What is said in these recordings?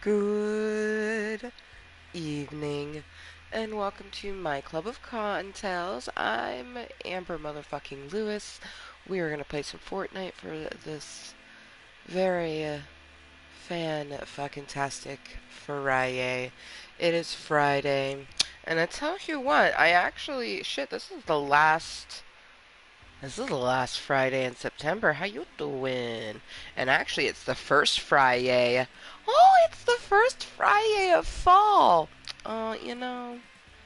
Good evening, and welcome to my club of Cottontales. I'm Amber Motherfucking Lewis. We are gonna play some Fortnite for this very fan-fucking-tastic FriYAY. It is Friday, and I tell you what, this is the last Friday in September. How you doing? And actually, it's the first FriYAY. Oh, it's the first FriYAY of fall.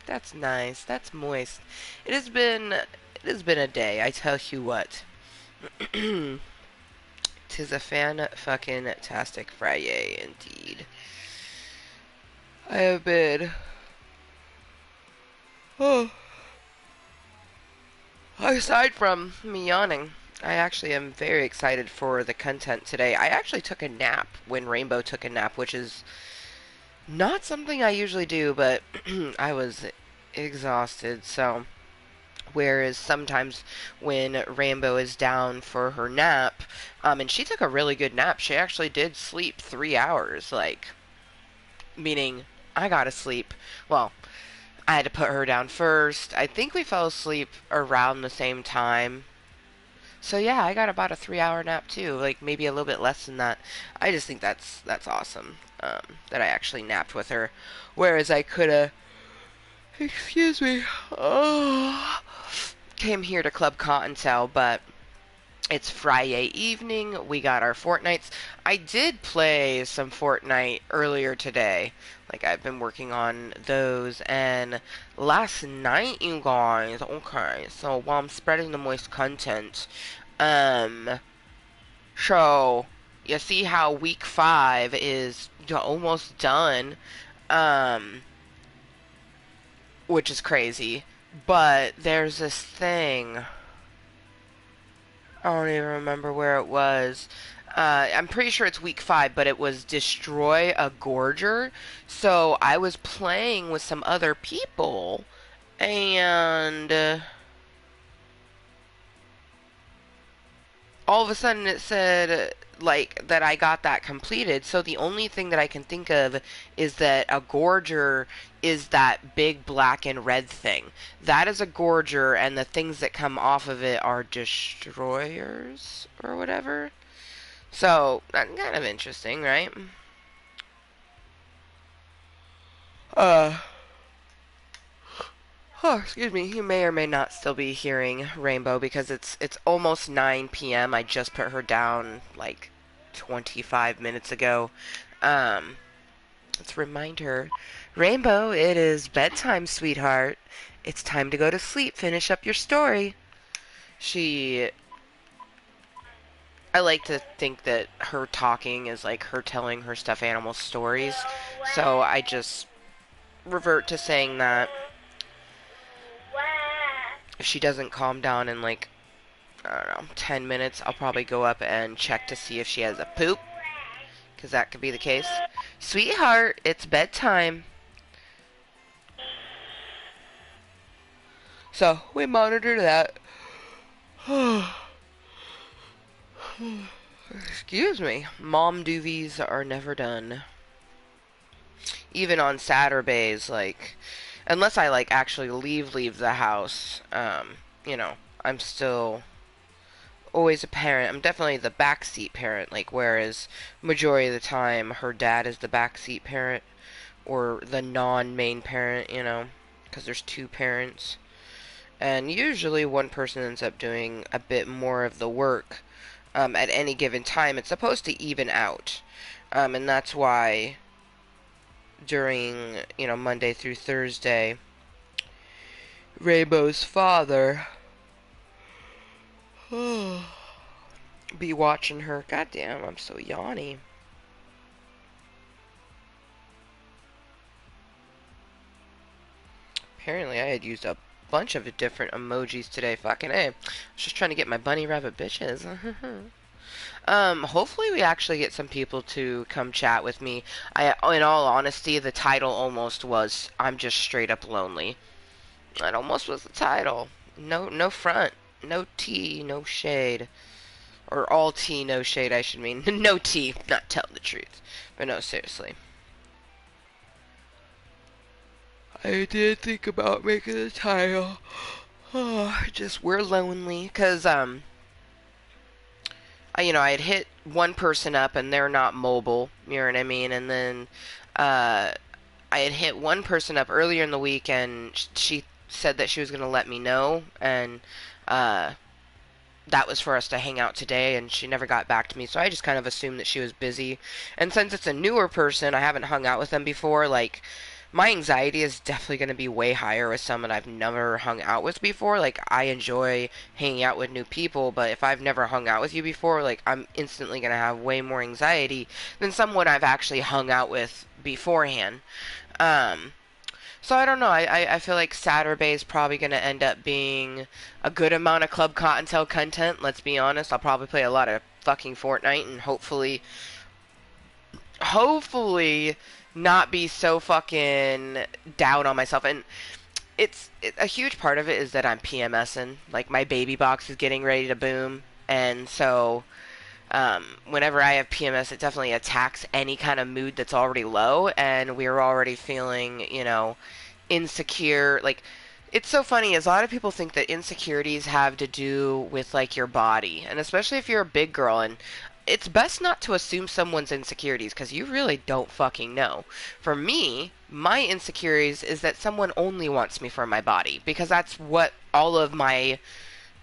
That's nice. That's moist. It has been a day. I tell you what. Tis a fan fucking tastic FriYAY indeed. I have been. Oh, aside from me yawning, I actually am very excited for the content today. I actually took a nap when Rainbow took a nap, which is not something I usually do, but I was exhausted, so whereas sometimes when Rainbow is down for her nap, and she took a really good nap, she actually did sleep 3 hours, like, meaning I gotta sleep. Well, I had to put her down first. I think we fell asleep around the same time. So yeah, I got about a 3 hour nap too, like maybe a little bit less than that. I just think that's awesome. That I actually napped with her, whereas I could have, excuse me, oh, came here to Club Cottontale, but it's Friday evening. We got our Fortnites. I did play some Fortnite earlier today. Like, I've been working on those. And last night, you guys. Okay, so while I'm spreading the moist content, um, so you see how week 5 is almost done, um, which is crazy. But there's this thing. I don't even remember where it was. I'm pretty sure it's week 5, but it was destroy a gorger. So I was playing with some other people, and all of a sudden it said like that I got that completed. So the only thing that I can think of is that a gorger is that big black and red thing. That is a gorger, and the things that come off of it are destroyers or whatever. So that's kind of interesting, right? Uh, oh, excuse me. You may or may not still be hearing Rainbow because it's almost 9 p.m. I just put her down like 25 minutes ago. Um, let's remind her, Rainbow, it is bedtime, sweetheart. It's time to go to sleep. Finish up your story. She I like to think that her talking is like her telling her stuffed animal stories. So I just revert to saying that if she doesn't calm down in like, I don't know, 10 minutes, I'll probably go up and check to see if she has a poop. Because that could be the case. Sweetheart, it's bedtime. So we monitor that. Excuse me. Mom doovies are never done. Even on Saturdays, like, unless I like actually leave the house, I'm still always a parent. I'm definitely the backseat parent, like, whereas majority of the time her dad is the backseat parent or the non-main parent, because there's two parents. And usually one person ends up doing a bit more of the work at any given time. It's supposed to even out. And that's why during, Monday through Thursday, Rainbow's father be watching her. Goddamn, I'm so yawny. Apparently I had used a bunch of different emojis today. Fucking A. I was just trying to get my bunny rabbit bitches. Hopefully we actually get some people to come chat with me. In all honesty, the title almost was I'm just straight up lonely. That almost was the title. No front. No tea, no shade. Or all tea, no shade, I should mean. No tea, not telling the truth. But no, seriously. I did think about making a title. Just we're lonely, cause I had hit one person up and they're not mobile. You know what I mean? And then uh, I had hit one person up earlier in the week, and she said that she was gonna let me know, and uh, that was for us to hang out today, and she never got back to me, so I just kind of assumed that she was busy. And since it's a newer person, I haven't hung out with them before, like, my anxiety is definitely going to be way higher with someone I've never hung out with before. Like, I enjoy hanging out with new people, but if I've never hung out with you before, like, I'm instantly going to have way more anxiety than someone I've actually hung out with beforehand. Um, so I don't know. I feel like Saturday is probably going to end up being a good amount of Club Cottontale content. Let's be honest. I'll probably play a lot of fucking Fortnite and hopefully not be so fucking down on myself. And a huge part of it is that I'm PMSing. Like, my baby box is getting ready to boom, and so whenever I have PMS, it definitely attacks any kind of mood that's already low, and we're already feeling, insecure. Like, it's so funny, is a lot of people think that insecurities have to do with, like, your body, and especially if you're a big girl, and it's best not to assume someone's insecurities, because you really don't fucking know. For me, my insecurities is that someone only wants me for my body, because that's what all of my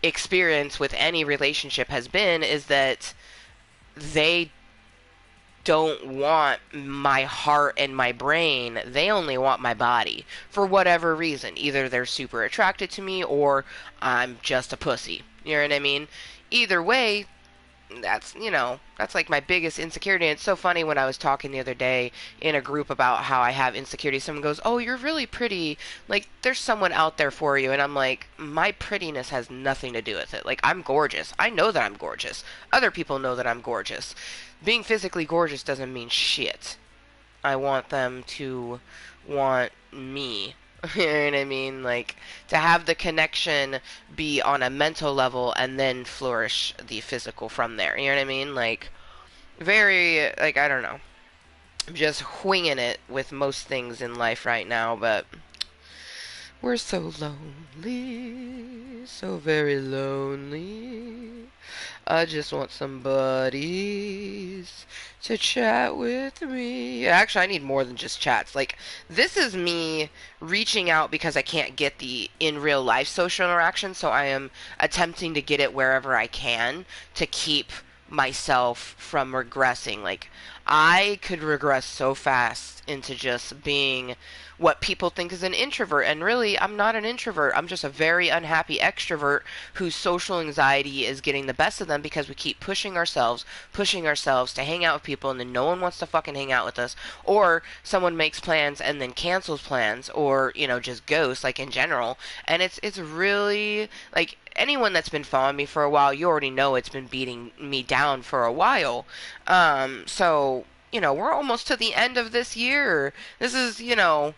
experience with any relationship has been, is that they don't want my heart and my brain. They only want my body for whatever reason. Either they're super attracted to me or I'm just a pussy. You know what I mean? Either way, that's like my biggest insecurity. And it's so funny, when I was talking the other day in a group about how I have insecurity, someone goes, "Oh, you're really pretty. Like, there's someone out there for you." And I'm like, my prettiness has nothing to do with it. Like, I'm gorgeous. I know that I'm gorgeous. Other people know that I'm gorgeous. Being physically gorgeous doesn't mean shit. I want them to want me. You know what I mean? Like, to have the connection be on a mental level and then flourish the physical from there. You know what I mean? Like, very, like, I don't know. I'm just winging it with most things in life right now, but we're so lonely. So very lonely. I just want somebody to chat with me. Actually, I need more than just chats. Like, this is me reaching out because I can't get the in real life social interaction, so I am attempting to get it wherever I can to keep myself from regressing. Like, I could regress so fast into just being what people think is an introvert, and really, I'm not an introvert. I'm just a very unhappy extrovert whose social anxiety is getting the best of them, because we keep pushing ourselves to hang out with people, and then no one wants to fucking hang out with us, or someone makes plans and then cancels plans, or, just ghosts, like, in general. And it's really, like, anyone that's been following me for a while, you already know it's been beating me down for a while. So, we're almost to the end of this year. This is yet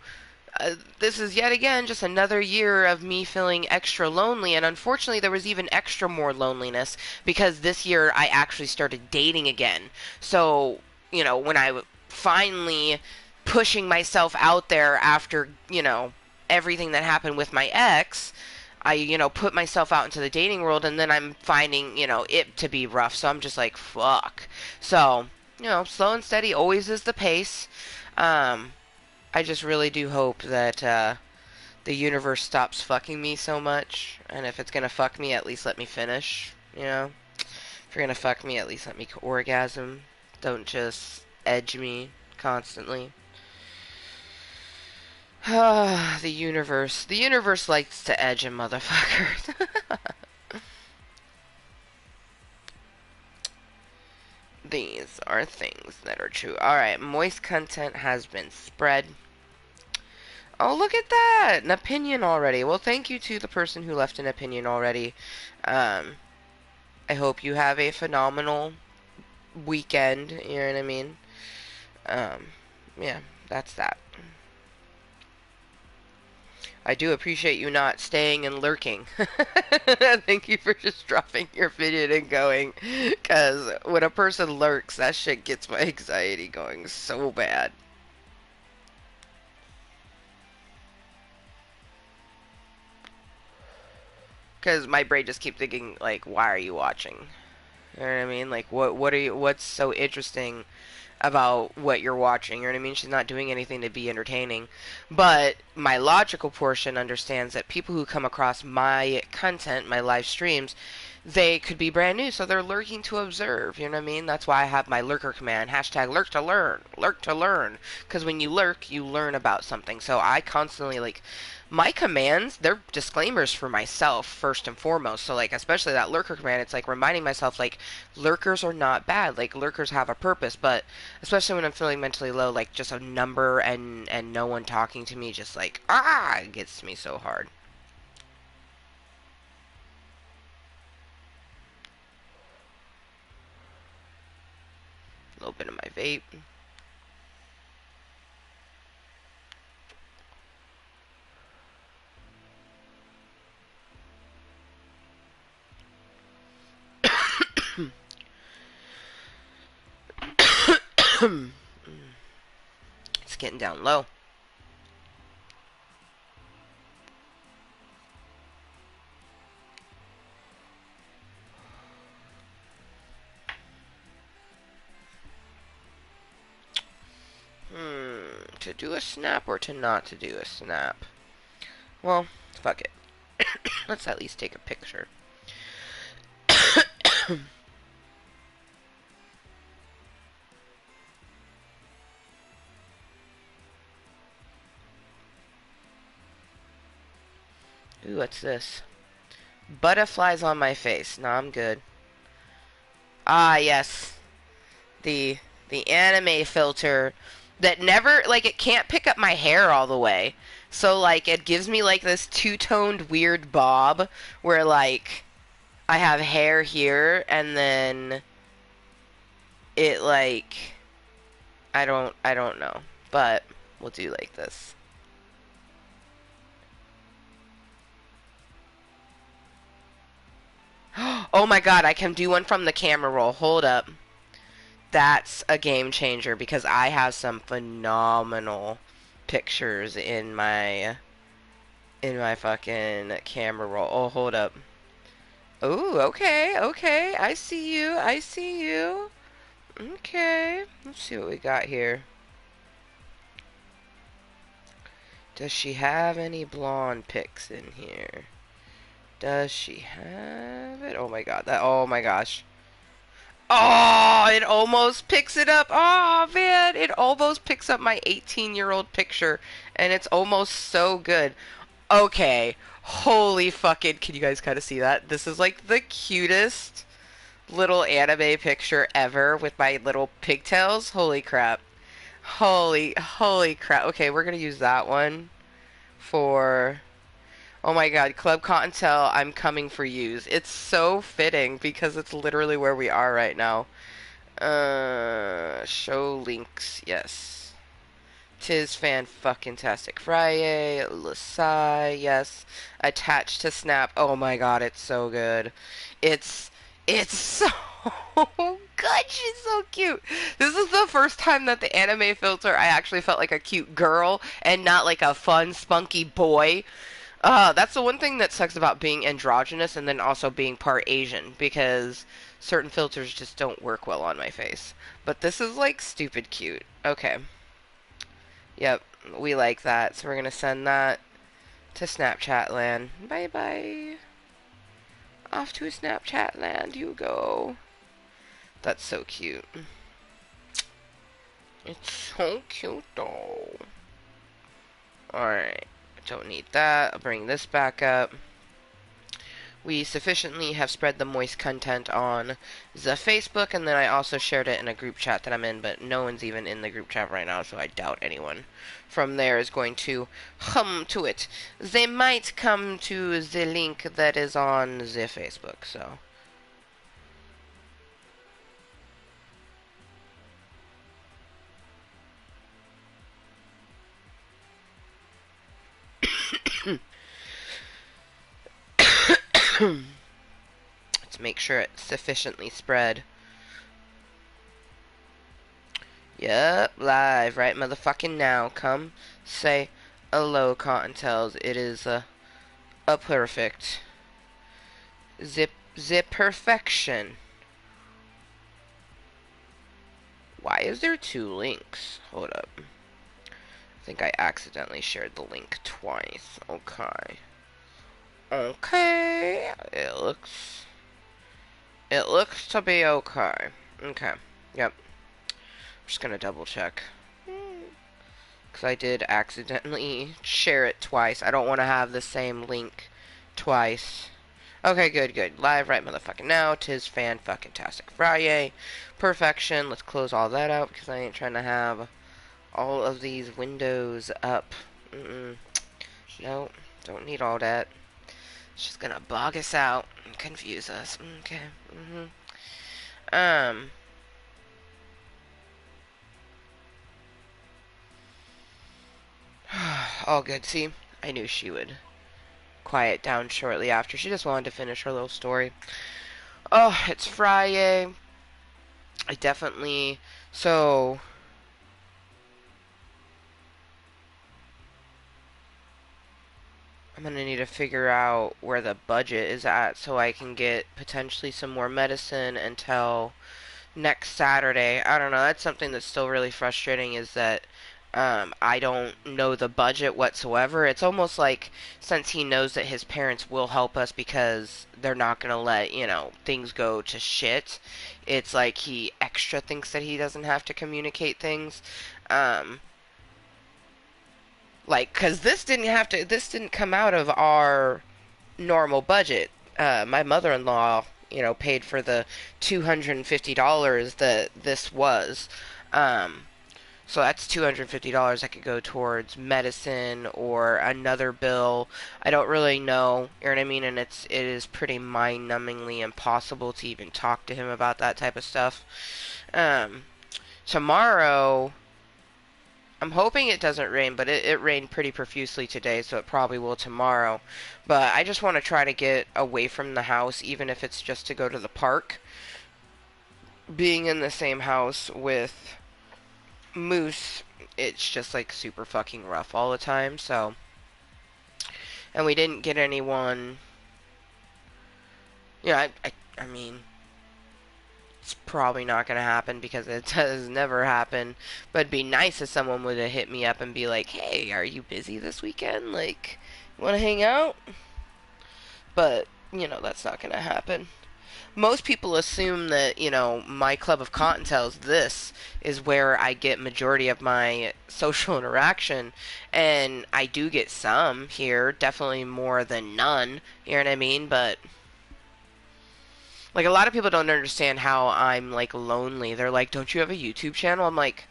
again just another year of me feeling extra lonely, and unfortunately there was even extra more loneliness because this year I actually started dating again. So, when I finally pushing myself out there after, everything that happened with my ex, I, put myself out into the dating world, and then I'm finding, it to be rough. So I'm just like, fuck. So, slow and steady always is the pace. I just really do hope that the universe stops fucking me so much. And if it's gonna fuck me, at least let me finish. If you're gonna fuck me, at least let me orgasm. Don't just edge me constantly. The universe. The universe likes to edge a motherfucker. These are things that are true. Alright, moist content has been spread. Oh, look at that! An opinion already. Well, thank you to the person who left an opinion already. I hope you have a phenomenal weekend. You know what I mean? Yeah, that's that. I do appreciate you not staying and lurking. Thank you for just dropping your opinion and going. Because when a person lurks, that shit gets my anxiety going so bad. Because my brain just keeps thinking, like, why are you watching? You know what I mean? Like, what's so interesting about what you're watching? You know what I mean? She's not doing anything to be entertaining. But my logical portion understands that people who come across my content, my live streams, they could be brand new, so they're lurking to observe. You know what I mean? That's why I have my lurker command, hashtag lurk to learn, lurk to learn. Because when you lurk, you learn about something. So I constantly, like, my commands, they're disclaimers for myself first and foremost. So, like, especially that lurker command, it's like reminding myself, like, lurkers are not bad. Like, lurkers have a purpose. But especially when I'm feeling mentally low, like, just a number and no one talking to me, just like, it gets me so hard. A little bit of my vape. It's getting down low. To do a snap or to not to do a snap? Well, fuck it. Let's at least take a picture. Ooh, what's this? Butterflies on my face. No, I'm good. Ah, yes. The the anime filter that never, like, it can't pick up my hair all the way. So, like, it gives me, like, this two-toned weird bob where, like, I have hair here and then it, like, I don't know. But we'll do like this. Oh my god, I can do one from the camera roll. Hold up. That's a game changer because I have some phenomenal pictures in my fucking camera roll. Oh, hold up. Ooh, okay, okay. I see you. I see you. Okay. Let's see what we got here. Does she have any blonde pics in here? Does she have it? Oh my god. Oh my gosh. Oh, it almost picks it up. Oh, man. It almost picks up my 18-year-old picture. And it's almost so good. Okay. Holy fucking. Can you guys kind of see that? This is like the cutest little anime picture ever with my little pigtails. Holy crap. Holy crap. Okay, we're going to use that one for. Oh my god, Club Kottontale, I'm coming for yous. It's so fitting because it's literally where we are right now. Show links, yes. Tis Fanfuckintasic FriYAY, Sigh, yes. Attached to Snap. Oh my god, it's so good. It's so good. She's so cute. This is the first time that the anime filter I actually felt like a cute girl and not like a fun, spunky boy. That's the one thing that sucks about being androgynous and then also being part Asian, because certain filters just don't work well on my face. But this is like stupid cute. Okay. Yep, we like that. So we're gonna send that to Snapchat land. Bye bye. Off to Snapchat land you go. That's so cute. It's so cute though. Alright. Don't need that. I'll bring this back up. We sufficiently have spread the moist content on the Facebook, and then I also shared it in a group chat that I'm in, but no one's even in the group chat right now, so I doubt anyone from there is going to hum to it. They might come to the link that is on the Facebook, so. Let's make sure it's sufficiently spread. Yep, live right motherfucking now. Come say hello, Kottontales. It is a perfect The perfection. Why is there two links? Hold up. I think I accidentally shared the link twice. Okay. Okay. It looks to be okay. Okay. Yep. I'm just gonna double check. Because I did accidentally share it twice. I don't want to have the same link twice. Okay, good. Live right motherfucking now. 'Tis Fanfuckintasic FriYAY. Perfection. Let's close all that out because I ain't trying to have all of these windows up. No, don't need all that. It's just gonna bog us out and confuse us. Okay. Um. All good. See, I knew she would quiet down shortly after. She just wanted to finish her little story. Oh, it's FriYAY. I definitely. So. I'm gonna need to figure out where the budget is at so I can get potentially some more medicine until next Saturday. I don't know. That's something that's still really frustrating is that I don't know the budget whatsoever. It's almost like since he knows that his parents will help us because they're not going to let, things go to shit, it's like he extra thinks that he doesn't have to communicate things. Um, because this didn't come out of our normal budget. My mother-in-law, paid for the $250 that this was. Um, so that's $250 that could go towards medicine or another bill. I don't really know, you know what I mean? And it is pretty mind-numbingly impossible to even talk to him about that type of stuff. Um, Tomorrow, I'm hoping it doesn't rain, but it rained pretty profusely today, so it probably will tomorrow. But I just want to try to get away from the house, even if it's just to go to the park. Being in the same house with Moose, it's just like super fucking rough all the time, so. And we didn't get anyone. I mean, it's probably not going to happen because it does never happen. But it'd be nice if someone would have hit me up and be like, hey, are you busy this weekend? Like, want to hang out? But, that's not going to happen. Most people assume that, my club of Kottontales, this is where I get majority of my social interaction. And I do get some here, definitely more than none, you know what I mean? But like a lot of people don't understand how I'm like lonely. They're like, "Don't you have a YouTube channel?" I'm like,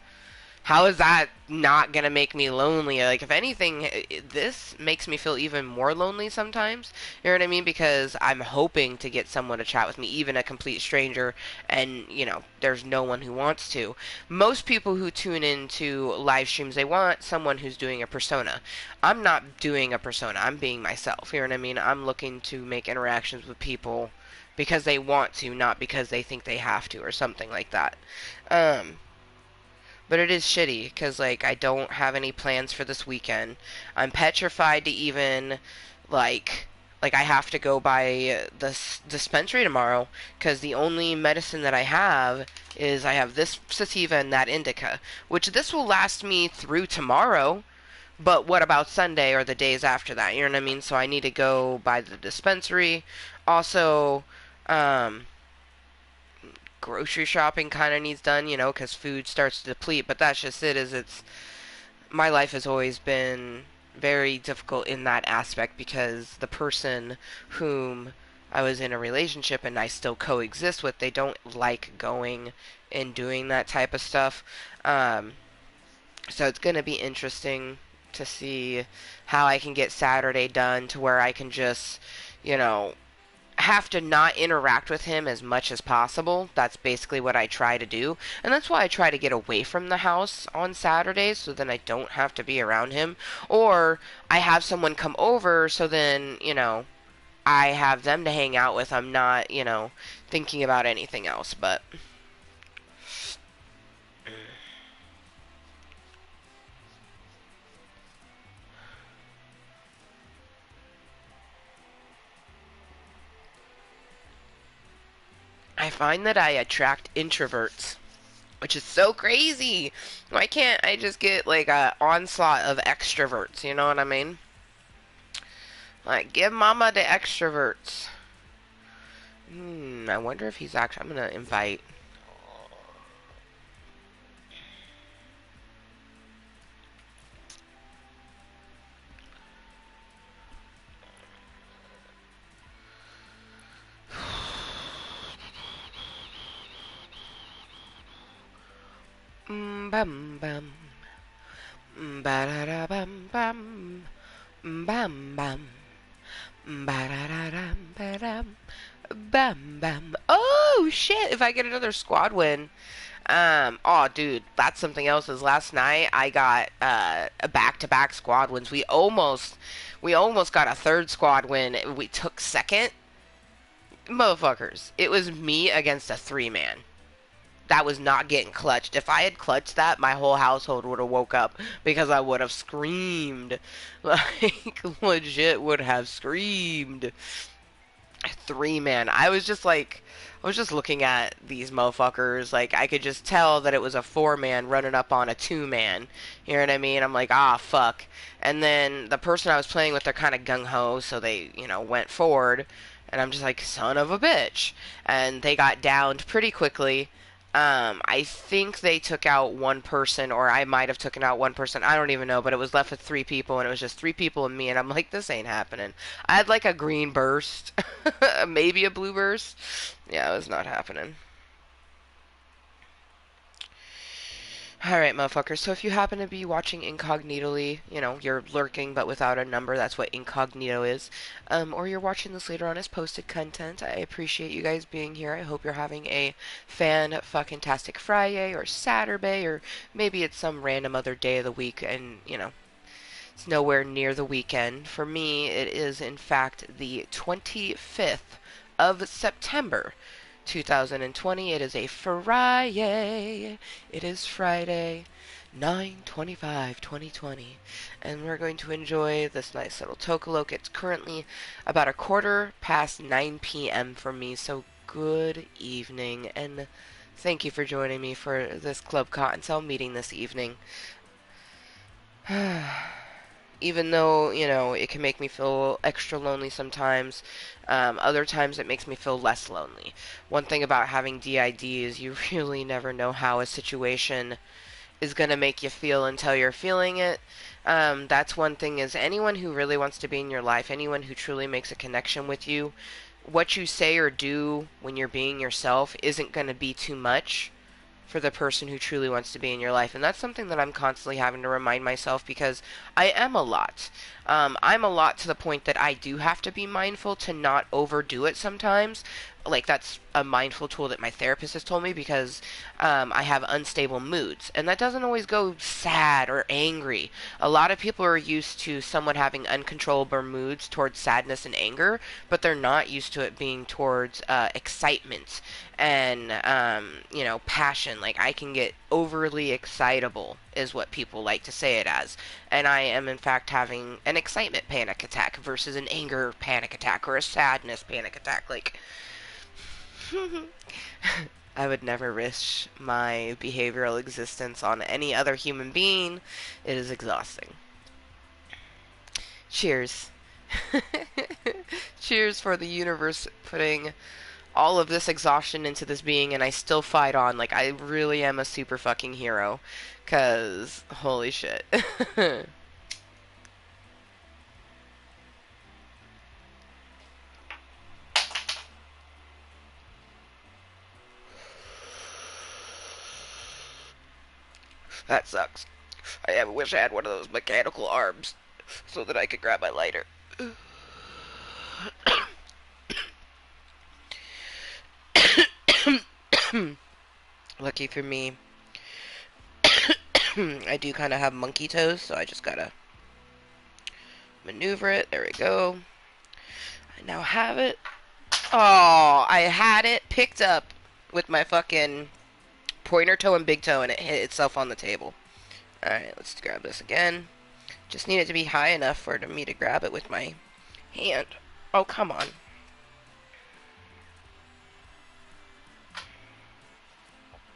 "How is that not gonna make me lonely?" Like, if anything, this makes me feel even more lonely sometimes. You know what I mean? Because I'm hoping to get someone to chat with me, even a complete stranger, and there's no one who wants to. Most people who tune into live streams, they want someone who's doing a persona. I'm not doing a persona. I'm being myself. You know what I mean? I'm looking to make interactions with people because they want to, not because they think they have to, or something like that. Um, but it is shitty because like I don't have any plans for this weekend. I'm petrified to even like I have to go by the dispensary tomorrow because the only medicine that I have is I have this sativa and that indica, which this will last me through tomorrow. But what about Sunday or the days after that? You know what I mean? So I need to go by the dispensary. Also, um, grocery shopping kind of needs done, because food starts to deplete. But that's just it. My life has always been very difficult in that aspect because the person whom I was in a relationship and I still coexist with, they don't like going and doing that type of stuff. Um, so it's going to be interesting to see how I can get Saturday done to where I can just, you know, have to not interact with him as much as possible. That's basically what I try to do. And that's why I try to get away from the house on Saturdays so then I don't have to be around him. Or I have someone come over so then, I have them to hang out with. I'm not, thinking about anything else. But I find that I attract introverts, which is so crazy. Why can't I just get like a onslaught of extroverts? You know what I mean? Like, give mama the extroverts. I wonder if he's actually. I'm gonna invite. Bum bum. Ba da da bum bum. Bam bam. Ba da da dum ba dum. Bam bam. Oh shit! If I get another squad win. Oh, dude, that's something else. Is last night I got a back-to-back squad wins. We almost got a third squad win. We took second. Motherfuckers, it was me against a three-man. That was not getting clutched. If I had clutched that, my whole household would have woke up because I would have screamed. Like, legit would have screamed. Three man. I was just looking at these motherfuckers. Like, I could just tell that it was a four man running up on a two man. You know what I mean? I'm like, ah, fuck. And then the person I was playing with, they're kind of gung ho, so they, went forward. And I'm just like, son of a bitch. And they got downed pretty quickly. I think they took out one person, or I might have taken out one person. I don't even know, but it was left with three people, and it was just three people and me, and I'm like, this ain't happening. I had like a green burst, maybe a blue burst. Yeah, it was not happening. Alright, motherfuckers. So if you happen to be watching incognitally, you're lurking but without a number, that's what incognito is. Or you're watching this later on as posted content, I appreciate you guys being here. I hope you're having a fan-fucking-tastic Friday or Saturday, or maybe it's some random other day of the week and, it's nowhere near the weekend. For me, it is in fact the 25th of September. 2020. It is a Friday. It is Friday, 9/25, 2020. And we're going to enjoy this nice little Tokaloke. It's currently about a quarter past 9 p.m. for me, so good evening. And thank you for joining me for this Club Kottontale meeting this evening. Even though, it can make me feel extra lonely sometimes, other times it makes me feel less lonely. One thing about having DID is you really never know how a situation is going to make you feel until you're feeling it. That's one thing, is anyone who really wants to be in your life, anyone who truly makes a connection with you, what you say or do when you're being yourself isn't going to be too much for the person who truly wants to be in your life. And that's something that I'm constantly having to remind myself, because I am a lot. I'm a lot to the point that I do have to be mindful to not overdo it sometimes. Like, that's a mindful tool that my therapist has told me, because I have unstable moods. And that doesn't always go sad or angry. A lot of people are used to someone having uncontrollable moods towards sadness and anger, but they're not used to it being towards excitement and, passion. Like, I can get overly excitable, is what people like to say it as. And I am, in fact, having an excitement panic attack versus an anger panic attack or a sadness panic attack. Like, I would never wish my behavioral existence on any other human being. It is exhausting. Cheers. Cheers for the universe putting all of this exhaustion into this being, and I still fight on. Like, I really am a super fucking hero. 'Cause, holy shit. That sucks. I wish I had one of those mechanical arms so that I could grab my lighter. Lucky for me, I do kind of have monkey toes, so I just gotta maneuver it. There we go. I now have it. Oh, I had it picked up with my fucking pointer toe and big toe, and it hit itself on the table. Alright, let's grab this again. Just need it to be high enough for me to grab it with my hand. Oh, come on.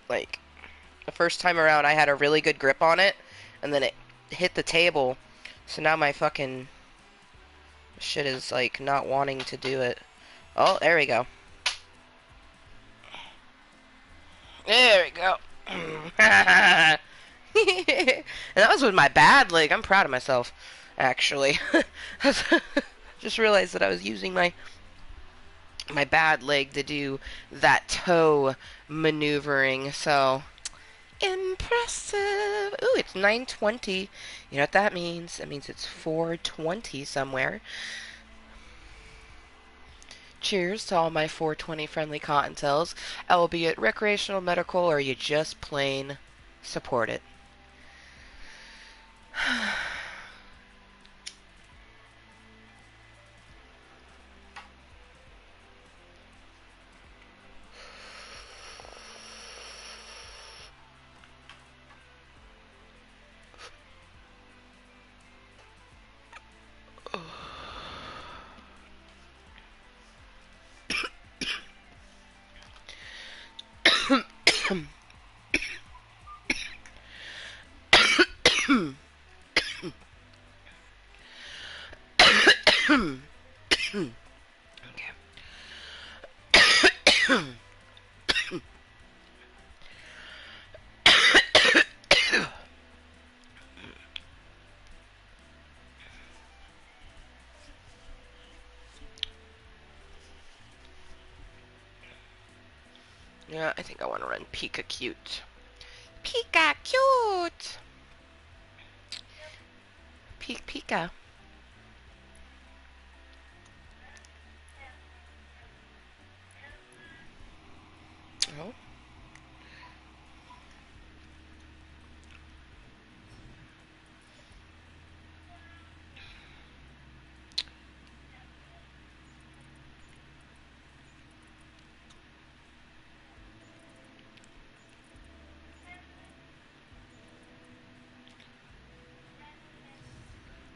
Like, the first time around, I had a really good grip on it, and then it hit the table, so now my fucking shit is, like, not wanting to do it. Oh, there we go. There we go. And that was with my bad leg. I'm proud of myself, actually. Just realized that I was using my bad leg to do that toe maneuvering, so impressive. Ooh, it's 9:20. You know what that means? That means it's 4:20 somewhere. Cheers to all my 420 friendly Cottontales, albeit recreational, medical, or you just plain support it. Yeah, I think I want to run Pika Cute. Pika Cute! Pika. Oh.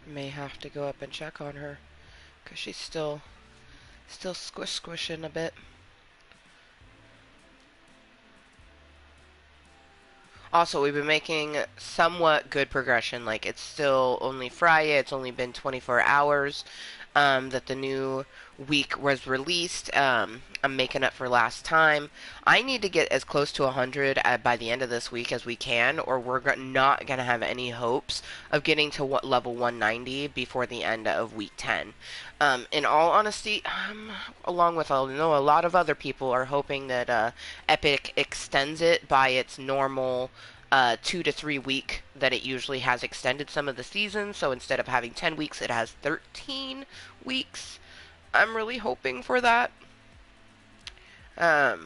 May have to go up and check on her, because she's still squishing a bit. Also, we've been making somewhat good progression. Like, it's still only FriYAY. It's only been 24 hours that the new week was released. I'm making up for last time. I need to get as close to 100 by the end of this week as we can, or we're not going to have any hopes of getting to level 190 before the end of week 10. In all honesty, along with I know a lot of other people are hoping that Epic extends it by its normal 2 to 3 week that it usually has extended some of the seasons. So instead of having 10 weeks, it has 13 weeks. I'm really hoping for that. The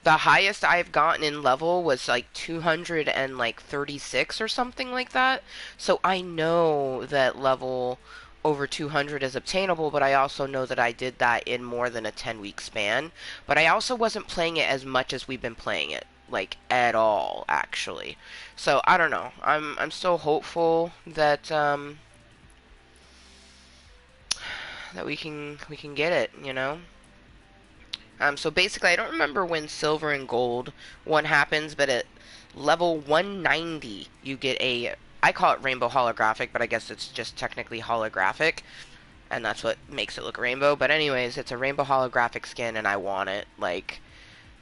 highest I've gotten in level was like 236 or something like that. So I know that level over 200 is obtainable, but I also know that I did that in more than a 10-week span. But I also wasn't playing it as much as we've been playing it, like at all, actually. So I don't know. I'm still hopeful that that we can get it, you know. So basically, I don't remember when silver and gold one happens, but at level 190, you get a, I call it rainbow holographic, but I guess it's just technically holographic, and that's what makes it look rainbow. But anyways, it's a rainbow holographic skin, and I want it, like,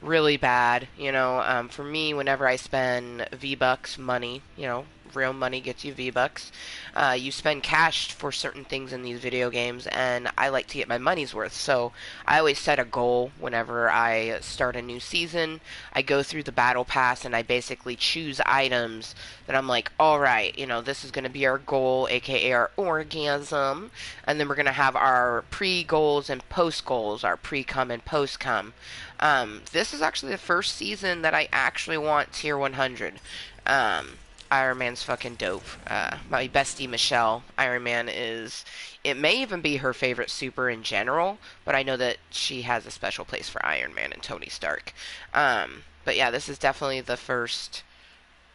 really bad, you know. For me, whenever I spend V-Bucks money, you know, real money gets you V-Bucks. You spend cash for certain things in these video games, and I like to get my money's worth. So I always set a goal whenever I start a new season. I go through the battle pass, and I basically choose items that I'm like, alright, you know, this is going to be our goal, aka our orgasm. And then we're going to have our pre-goals and post-goals, our pre-cum and post-cum. This is actually the first season that I actually want tier 100. Iron Man's fucking dope. My bestie Michelle, Iron Man is, it may even be her favorite super in general, but I know that she has a special place for Iron Man and Tony Stark. But yeah, this is definitely the first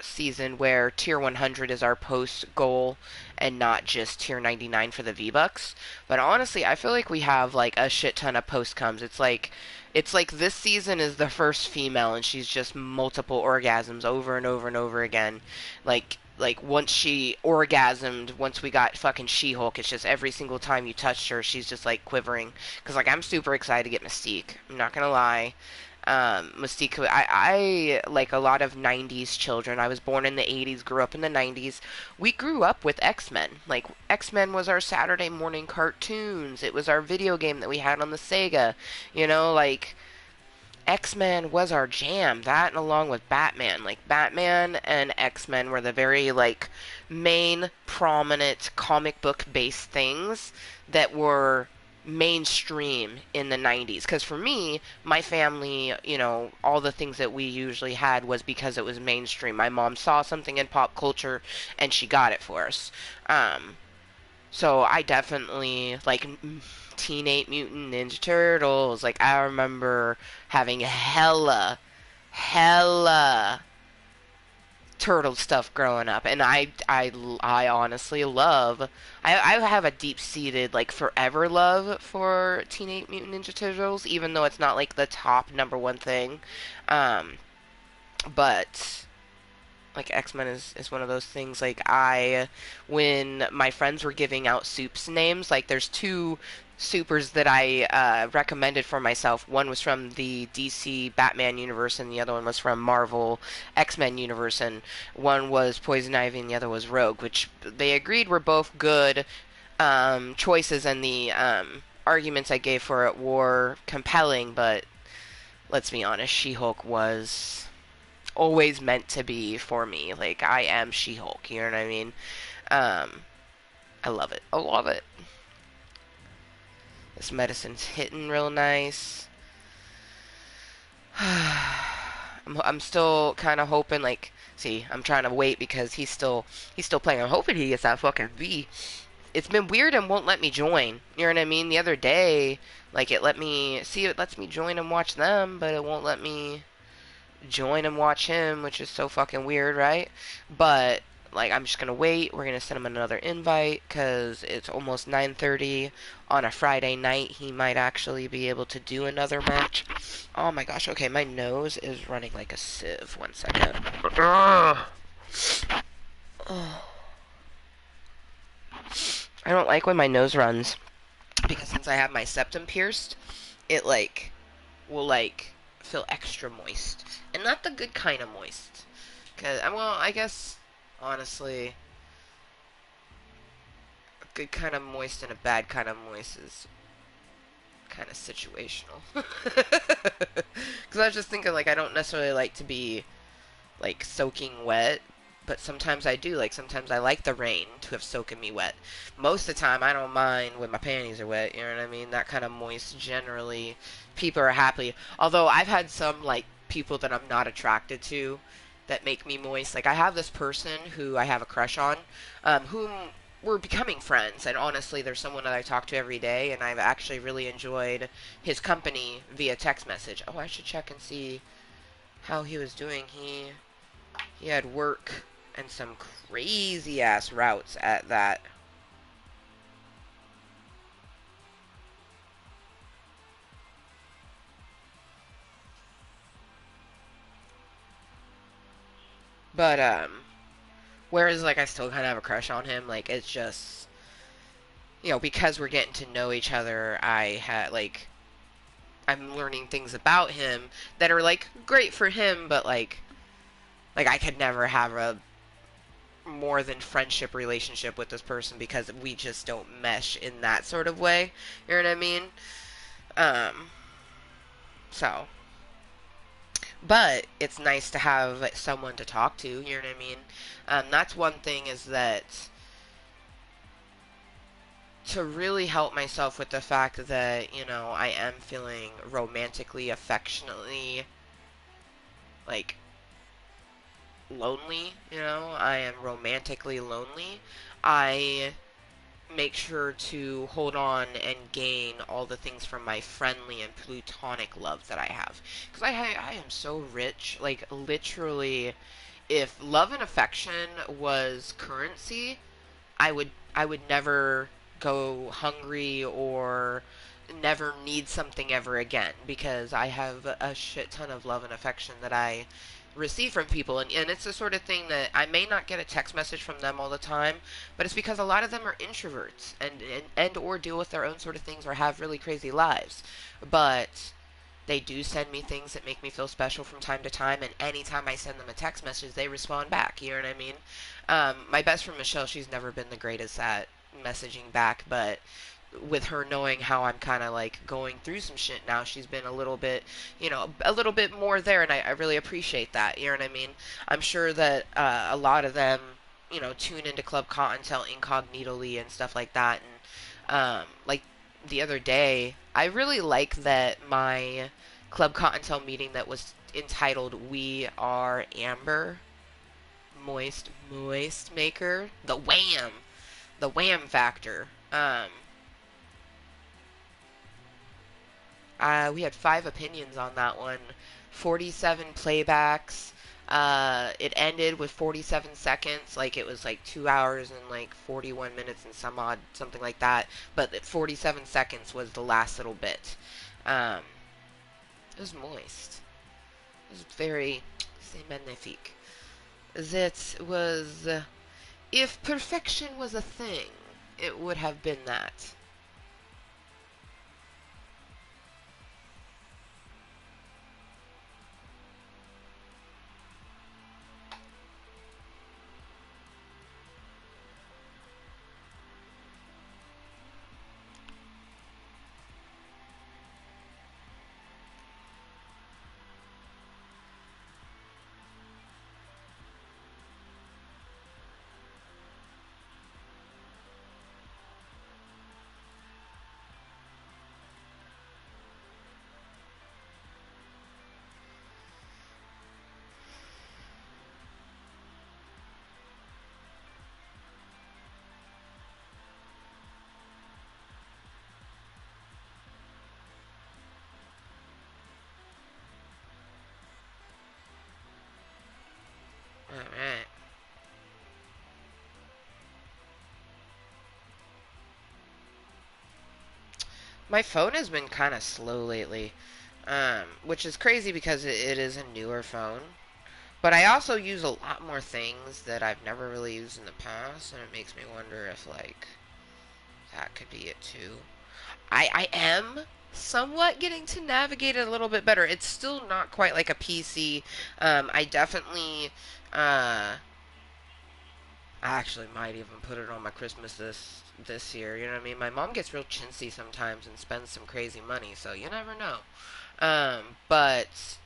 season where tier 100 is our post goal and not just tier 99 for the V-Bucks. But honestly, I feel like we have like a shit ton of post comes. It's like this season is the first female and she's just multiple orgasms over and over and over again. Like once she orgasmed, once we got fucking She-Hulk, it's just every single time you touched her, she's just like quivering. Cause like I'm super excited to get Mystique. I'm not gonna lie. Mystique, I like a lot of 90s children. I was born in the 80s, grew up in the 90s. We grew up with X-Men. Like, X-Men was our Saturday morning cartoons. It was our video game that we had on the Sega. Like, X-Men was our jam. That and along with Batman. Like, Batman and X-Men were the very, like, main, prominent comic book-based things that were mainstream in the 90s. Because for me, my family, all the things that we usually had was because it was mainstream. My mom saw something in pop culture and she got it for us. So I definitely like Teenage Mutant Ninja Turtles. Like I remember having hella turtle stuff growing up, and I honestly love. I have a deep seated like forever love for Teenage Mutant Ninja Turtles, even though it's not like the top number one thing. Um, but like X-Men is one of those things. Like when my friends were giving out soups names, like there's two supers that I recommended for myself. One was from the DC Batman universe, and the other one was from Marvel X-Men universe. And one was Poison Ivy, and the other was Rogue, which they agreed were both good choices, and the arguments I gave for it were compelling. But let's be honest, She-Hulk was always meant to be for me. Like I am She-Hulk, you know what I mean? Um, I love it. I love it. This medicine's hitting real nice. I'm still kind of hoping, like, see, I'm trying to wait because he's still playing. I'm hoping he gets that fucking V. It's been weird and won't let me join. You know what I mean? The other day, like, it lets me join and watch them, but it won't let me join and watch him, which is so fucking weird, right? But like I'm just gonna wait. We're gonna send him another invite because it's almost 9:30 on a Friday night. He might actually be able to do another match. Oh my gosh. Okay, my nose is running like a sieve. 1 second. Oh. I don't like when my nose runs because since I have my septum pierced, it like will like feel extra moist, and not the good kind of moist. Cause well, I guess honestly, a good kind of moist and a bad kind of moist is kind of situational. Cause I was just thinking like I don't necessarily like to be like soaking wet. But sometimes I do. Like, sometimes I like the rain to have soaking me wet. Most of the time, I don't mind when my panties are wet. You know what I mean? That kind of moist, generally, people are happy. Although, I've had some, like, people that I'm not attracted to that make me moist. Like, I have this person who I have a crush on, whom we're becoming friends. And honestly, there's someone that I talk to every day, and I've actually really enjoyed his company via text message. Oh, I should check and see how he was doing. He had work and some crazy ass routes at that. But whereas like I still kind of have a crush on him, like it's just because we're getting to know each other, I'm learning things about him that are like great for him, but like I could never have a more than friendship relationship with this person because we just don't mesh in that sort of way. You know what I mean? Um, so, but it's nice to have someone to talk to. You know what I mean? That's one thing is that to really help myself with the fact that I am feeling romantically, affectionately, like lonely. I am romantically lonely. I make sure to hold on and gain all the things from my friendly and plutonic love that I have. Because I am so rich. Like, literally, if love and affection was currency, I would never go hungry or never need something ever again, because I have a shit ton of love and affection that I receive from people, and it's the sort of thing that I may not get a text message from them all the time, but it's because a lot of them are introverts and or deal with their own sort of things or have really crazy lives. But they do send me things that make me feel special from time to time, and anytime I send them a text message, they respond back. You know what I mean? My best friend Michelle, she's never been the greatest at messaging back, but with her knowing how I'm kind of like going through some shit now, she's been a little bit, a little bit more there, and I really appreciate that. You know what I mean? I'm sure that a lot of them, tune into Club Cottontail incognitally and stuff like that, and like the other day, I really like that my Club Cottontail meeting that was entitled "We Are Amber." Mooiisstt Maker, the wham factor. We had 5 opinions on that one, 47 playbacks. It ended with 47 seconds, like it was like 2 hours and like 41 minutes and some odd, something like that. But 47 seconds was the last little bit. Um, it was moist. It was very, c'est magnifique. That was, if perfection was a thing, it would have been that. Alright. My phone has been kind of slow lately, which is crazy because it is a newer phone. But I also use a lot more things that I've never really used in the past, and it makes me wonder if, like, that could be it too. I am somewhat getting to navigate it a little bit better. It's still not quite like a PC. I definitely, I actually might even put it on my Christmas this year. You know what I mean? My mom gets real chintzy sometimes and spends some crazy money, so you never know. But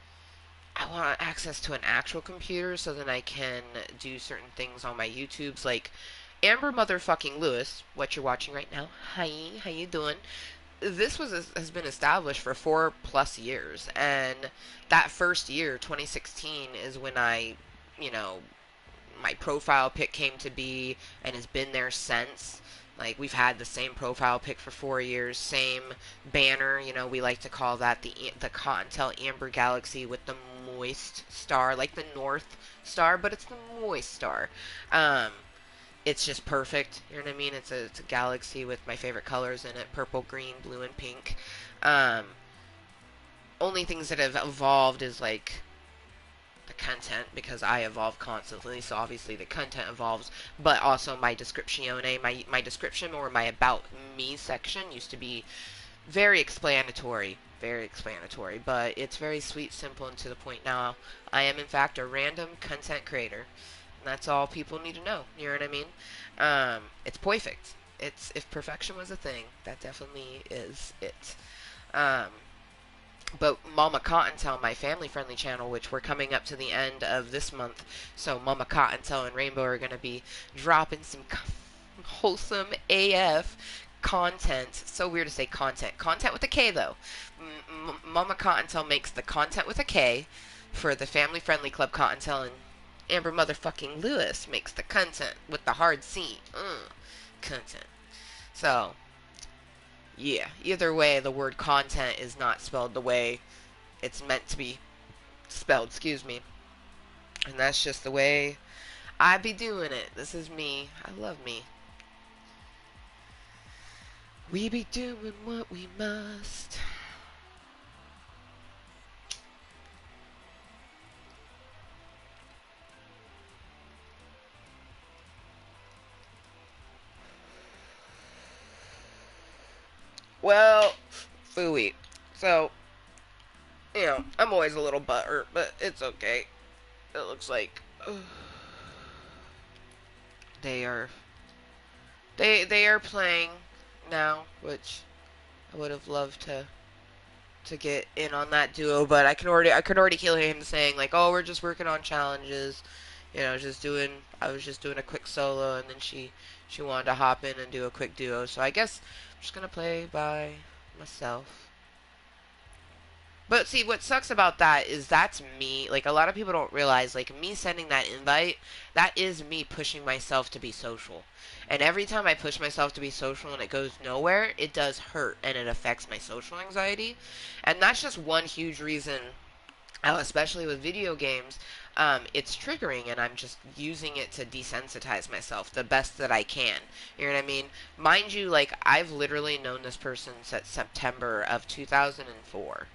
I want access to an actual computer so that I can do certain things on my YouTubes, like Amber Motherfucking Lewis, what you're watching right now. Hi, how you doing? This has been established for 4+ years, and that first year, 2016, is when you know, my profile pic came to be, and has been there since. Like, we've had the same profile pic for 4 years, same banner. We like to call that the Kottontale Amber Galaxy with the moist star, like the North Star, but it's the moist star. Um, it's just perfect. You know what I mean? It's a galaxy with my favorite colors in it: purple, green, blue, and pink. Um, only things that have evolved is like the content, because I evolve constantly, so obviously the content evolves, but also my descriptione, my description, or my about me section used to be very explanatory, but it's very sweet, simple, and to the point now. I am in fact a random content creator. And that's all people need to know. You know what I mean? It's perfect. It's if perfection was a thing, that definitely is it. Um, but Mama Cottontail, my family-friendly channel, which we're coming up to the end of this month, so Mama Cottontail and Rainbow are going to be dropping some wholesome AF content. So weird to say content. Content with a K, though. Mama Cottontail makes the content with a K for the family-friendly Club Cottontail, and Amber Motherfucking Lewis makes the content with the hard C. Content. So, yeah, either way, the word content is not spelled the way it's meant to be spelled, excuse me. And that's just the way I be doing it. This is me. I love me. We be doing what we must. Well, Fooey. So, I'm always a little butthurt, but it's okay. It looks like they are they are playing now, which I would have loved to get in on that duo, but I could already hear him saying like, "Oh, we're just working on challenges." I was just doing a quick solo, and then she wanted to hop in and do a quick duo. So I guess I'm just gonna play by myself. But see, what sucks about that is that's me. Like, a lot of people don't realize, like, me sending that invite, that is me pushing myself to be social. And every time I push myself to be social and it goes nowhere, it does hurt and it affects my social anxiety. And that's just one huge reason, especially with video games, it's triggering and I'm just using it to desensitize myself the best that I can. You know what I mean? Mind you, like, I've literally known this person since September of 2004.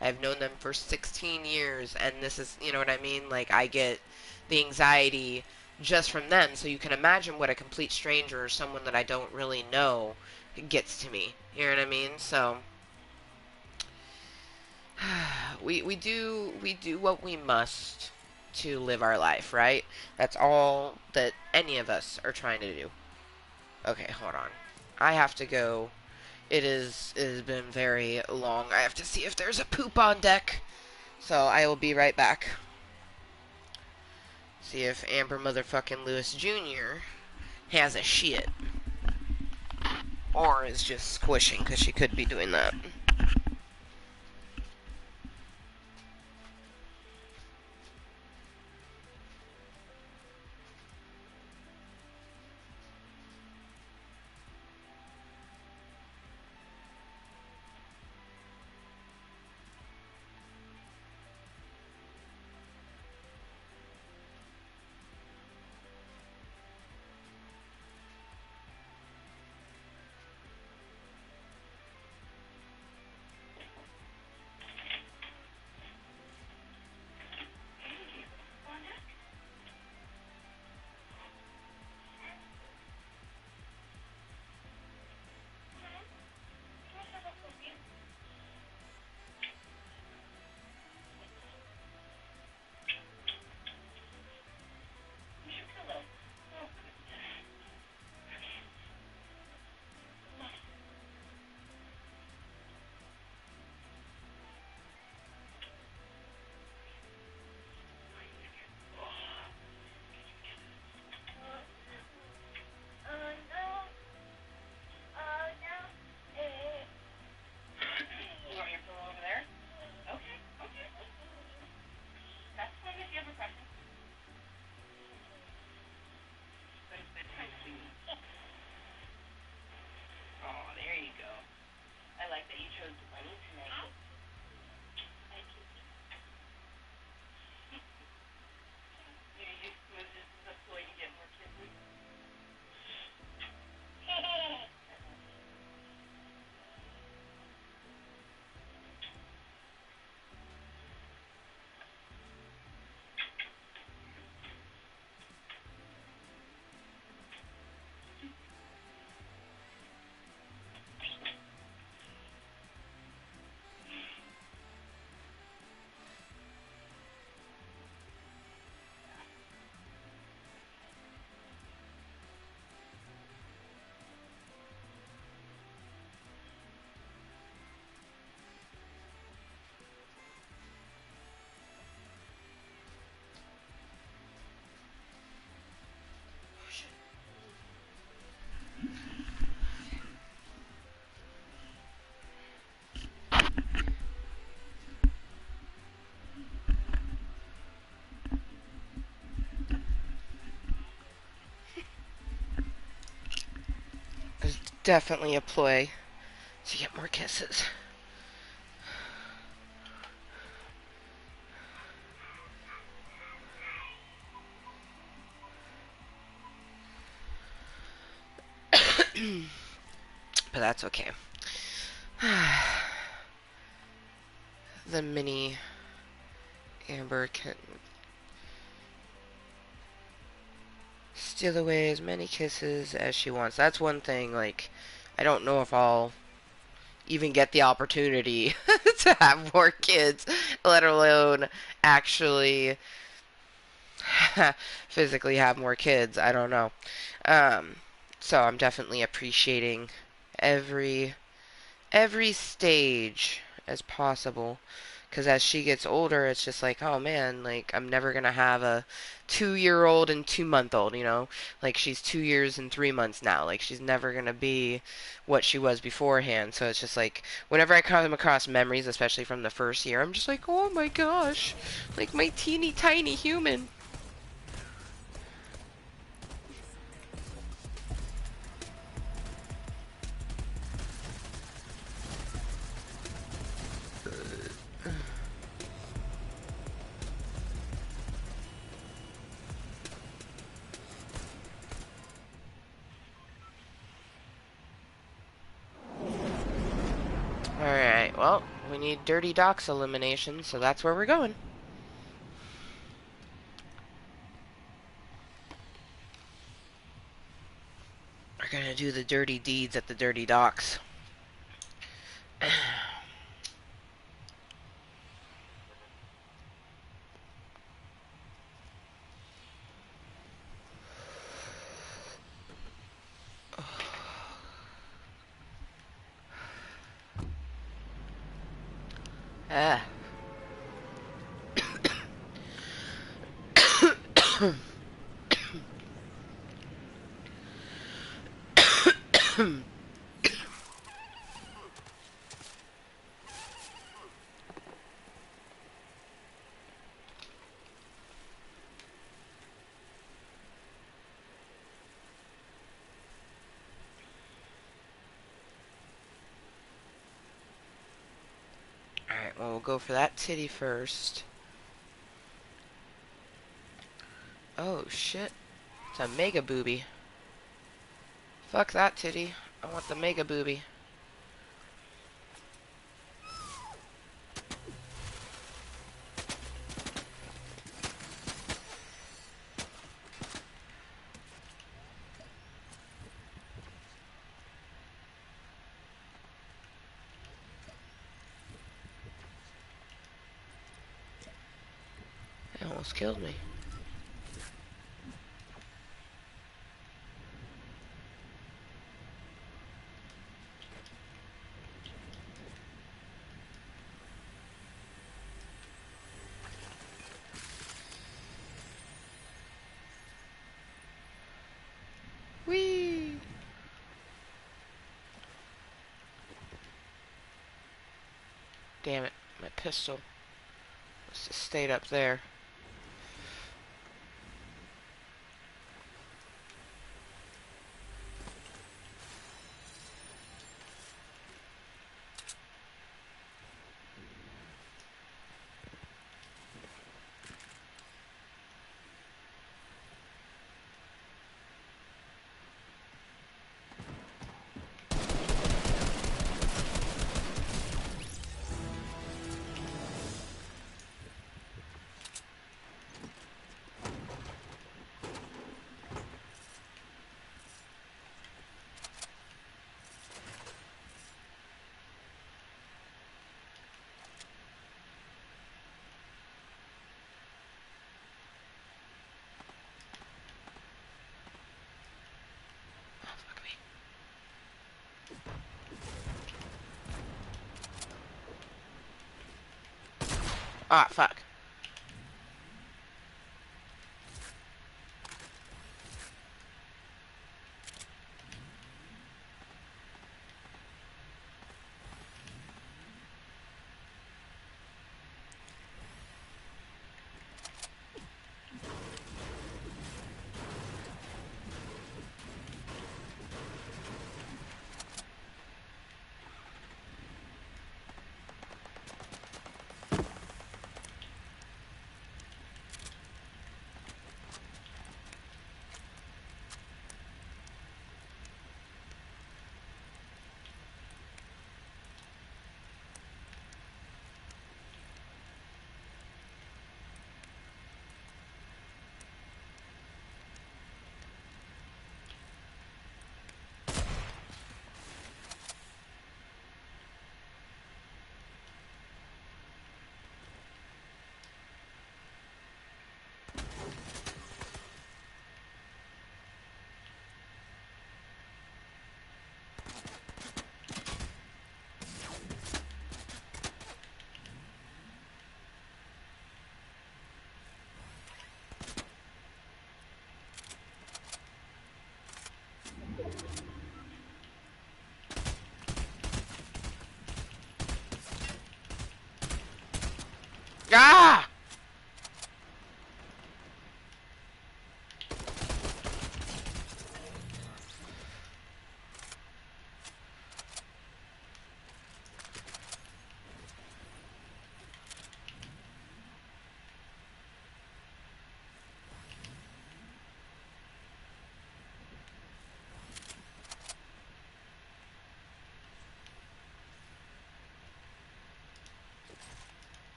I've known them for 16 years, and this is, you know what I mean? Like, I get the anxiety just from them, so you can imagine what a complete stranger or someone that I don't really know gets to me. You know what I mean? So, we do what we must to live our life, right? That's all that any of us are trying to do. Okay, hold on. I have to go. It has been very long. I have to see if there's a poop on deck. So I will be right back. See if Amber motherfucking Lewis Jr. has a shit. Or is just squishing, because she could be doing that. There's definitely a ploy to get more kisses. But that's okay. The mini Amber can steal away as many kisses as she wants. That's one thing, like, I don't know if I'll even get the opportunity to have more kids, let alone actually physically have more kids. I don't know. Um, so I'm definitely appreciating every every stage as possible. Because as she gets older, it's just like, oh man, like, I'm never going to have a 2-year-old and 2-month-old, you know? Like, she's 2 years and 3 months now. Like, she's never going to be what she was beforehand. So it's just like, whenever I come across memories, especially from the first year, I'm just like, oh my gosh, like, my teeny tiny human. Alright, well, we need Dirty Docks elimination, so that's where we're going. We're gonna do the dirty deeds at the Dirty Docks. Ah. Alright, well, we'll go for that titty first. Oh, shit. It's a mega booby. Fuck that titty. I want the mega booby. It almost killed me. Whee! Damn it, my pistol must have stayed up there. Ah, fuck.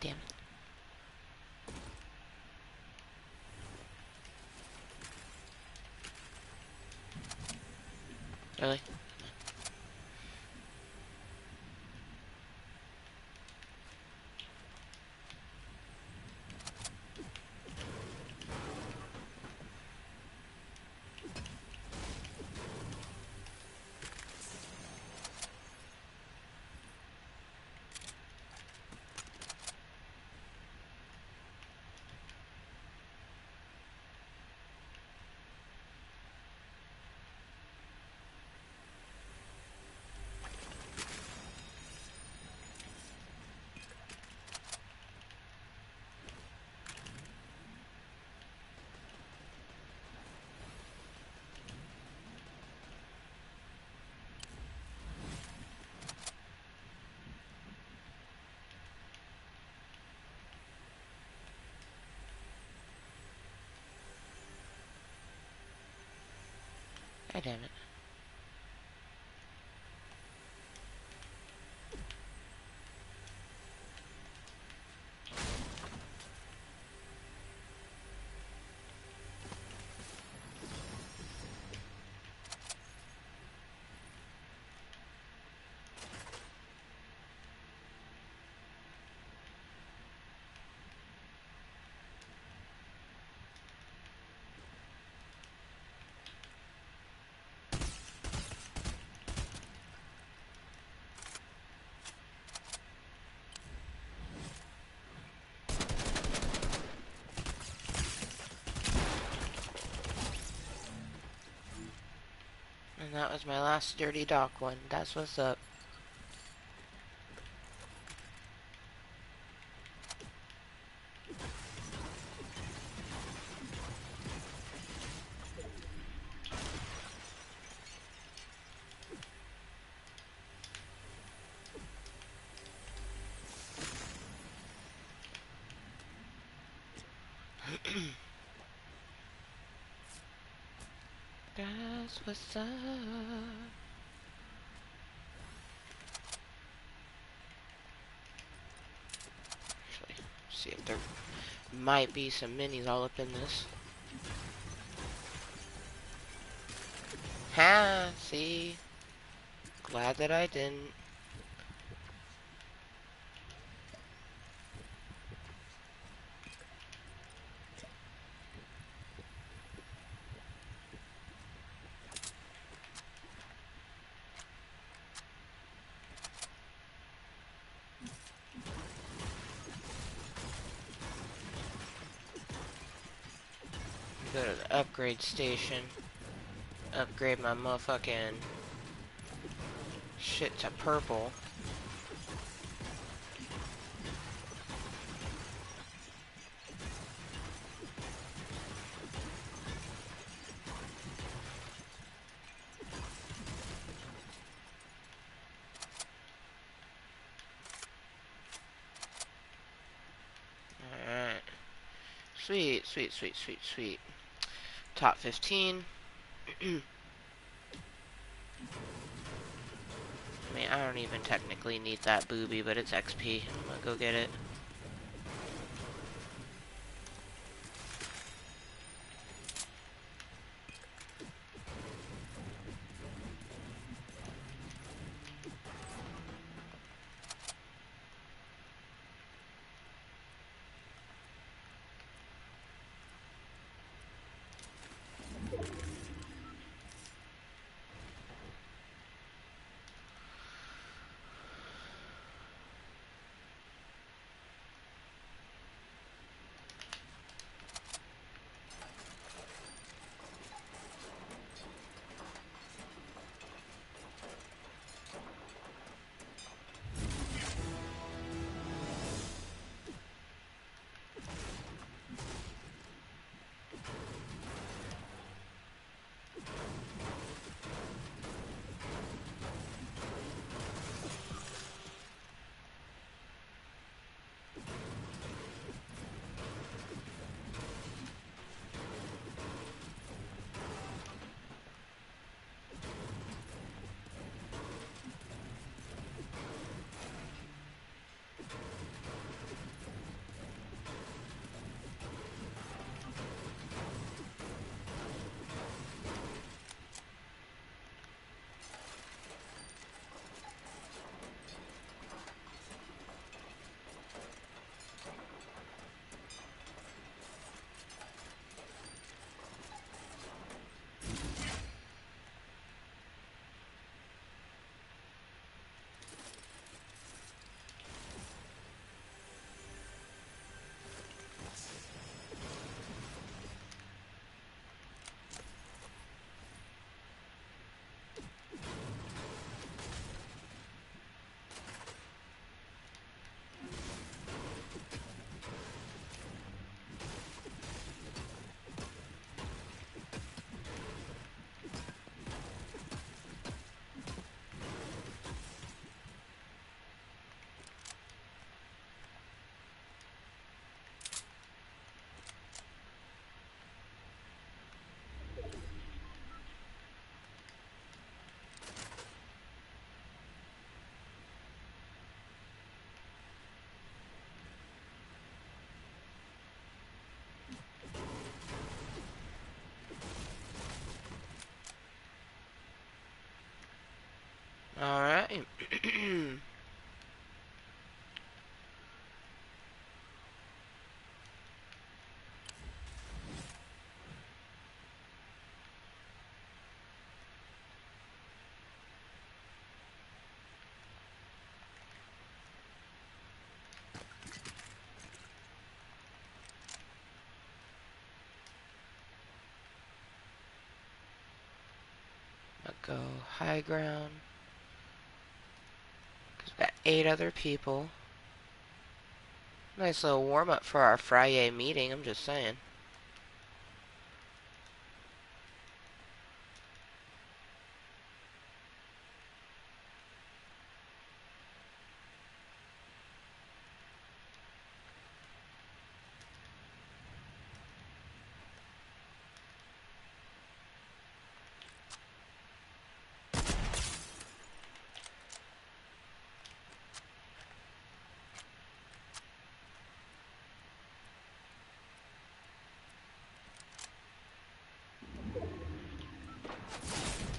Damn it. Really? God damn it. And that was my last dirty dock one. That's what's up. That's what's up. Actually, see if there might be some minis all up in this. Ha! See? Glad that I didn't. Go to the upgrade station. Upgrade my motherfucking shit to purple. Alright. Sweet, sweet, sweet, sweet, sweet. Top 15. I mean, I don't even technically need that booby, but it's XP. I'm gonna go get it. Go high ground. 'Cause we've got 8 other people. Nice little warm-up for our FriYAY meeting, I'm just saying.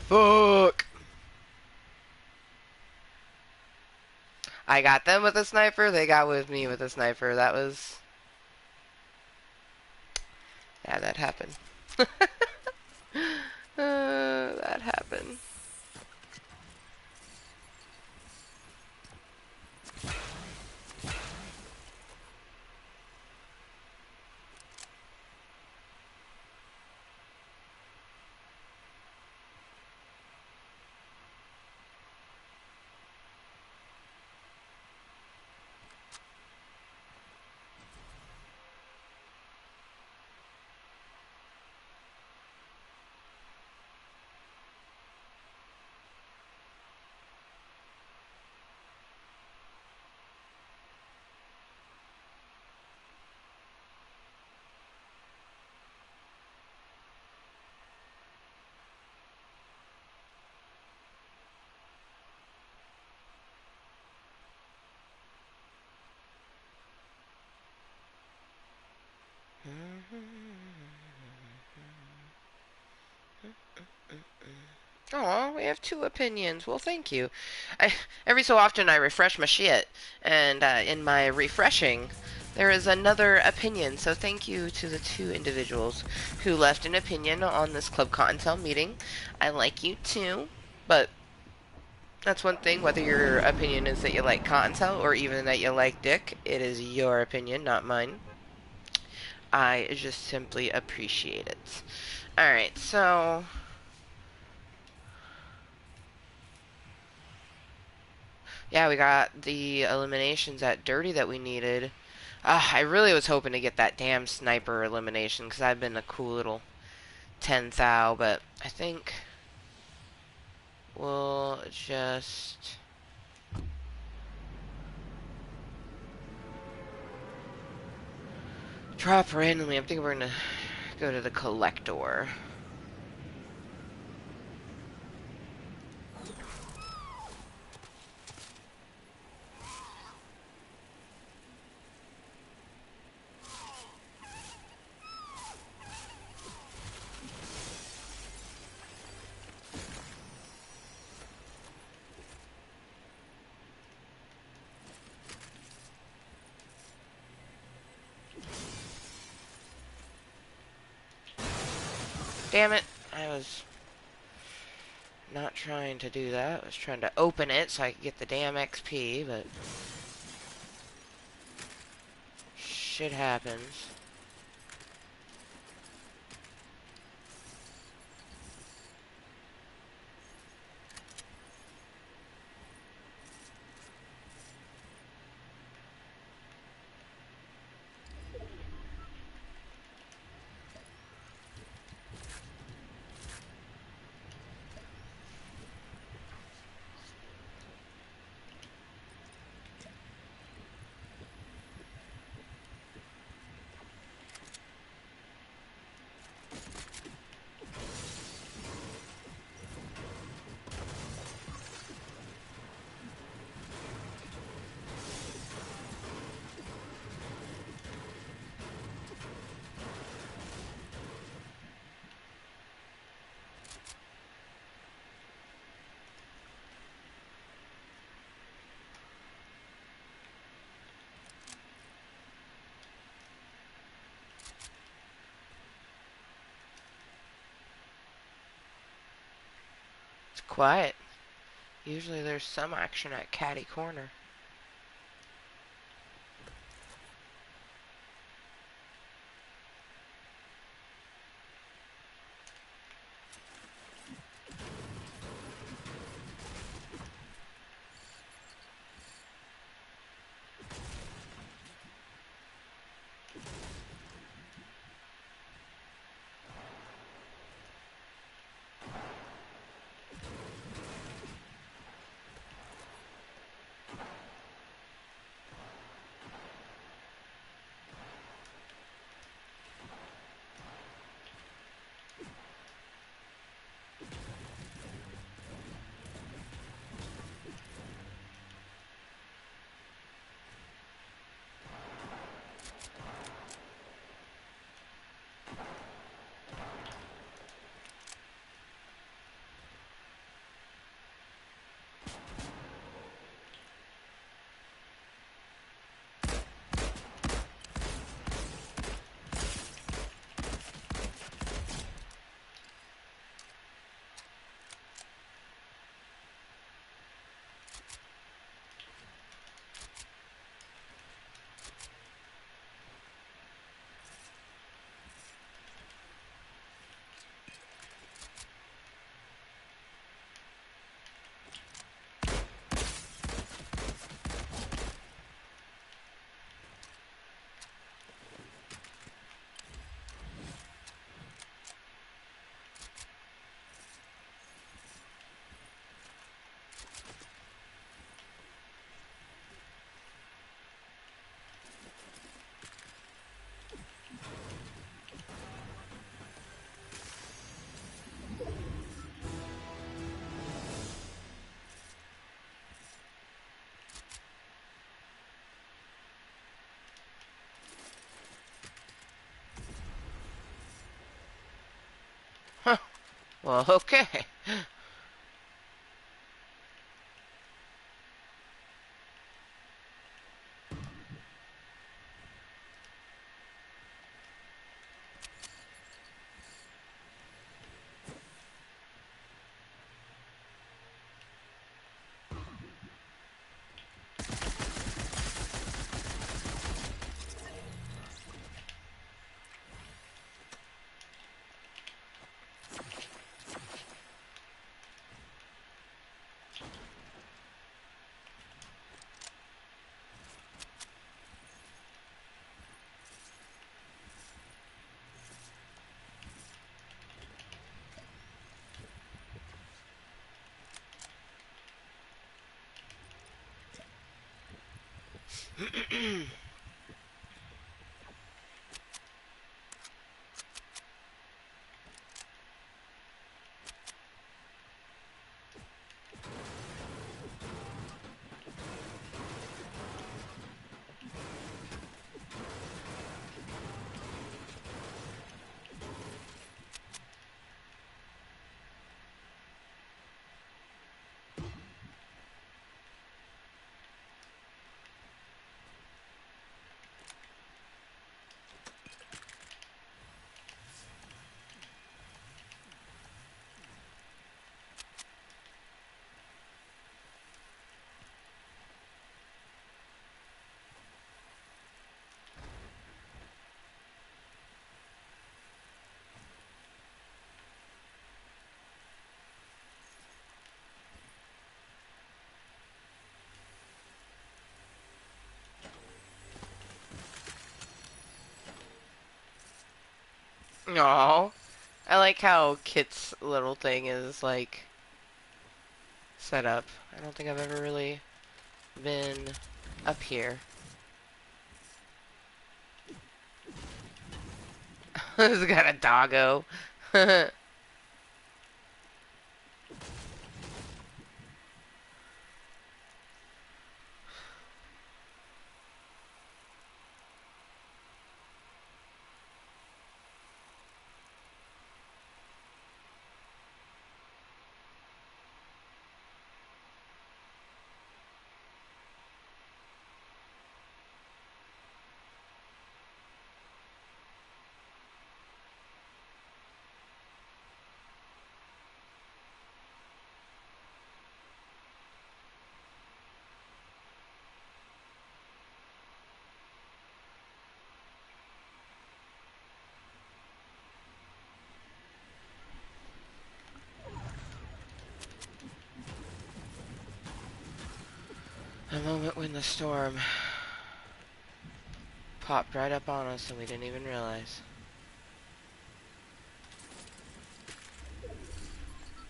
Fuck! I got them with a sniper, they got with me with a sniper. That was... Yeah, that happened. That happened. Oh, we have 2 opinions. Well, thank you. Every so often I refresh my shit, and in my refreshing, there is another opinion. So thank you to the 2 individuals who left an opinion on this Club Cottontale meeting. I like you too, but that's one thing, whether your opinion is that you like Cottontale or even that you like Dick, it is your opinion, not mine. I just simply appreciate it. Alright, so... Yeah, we got the eliminations at Dirty that we needed. I really was hoping to get that damn sniper elimination, because that'd been a cool little 10 thou, but I think we'll just... drop randomly. I'm thinking we're gonna go to the collector. Damn it. I was not trying to do that. I was trying to open it so I could get the damn XP, but... shit happens. It's quiet. Usually there's some action at Catty Corner. Well, okay. Aw. I like how Kit's little thing is, like, set up. I don't think I've ever really been up here. It's got a doggo. A moment when the storm popped right up on us and we didn't even realize.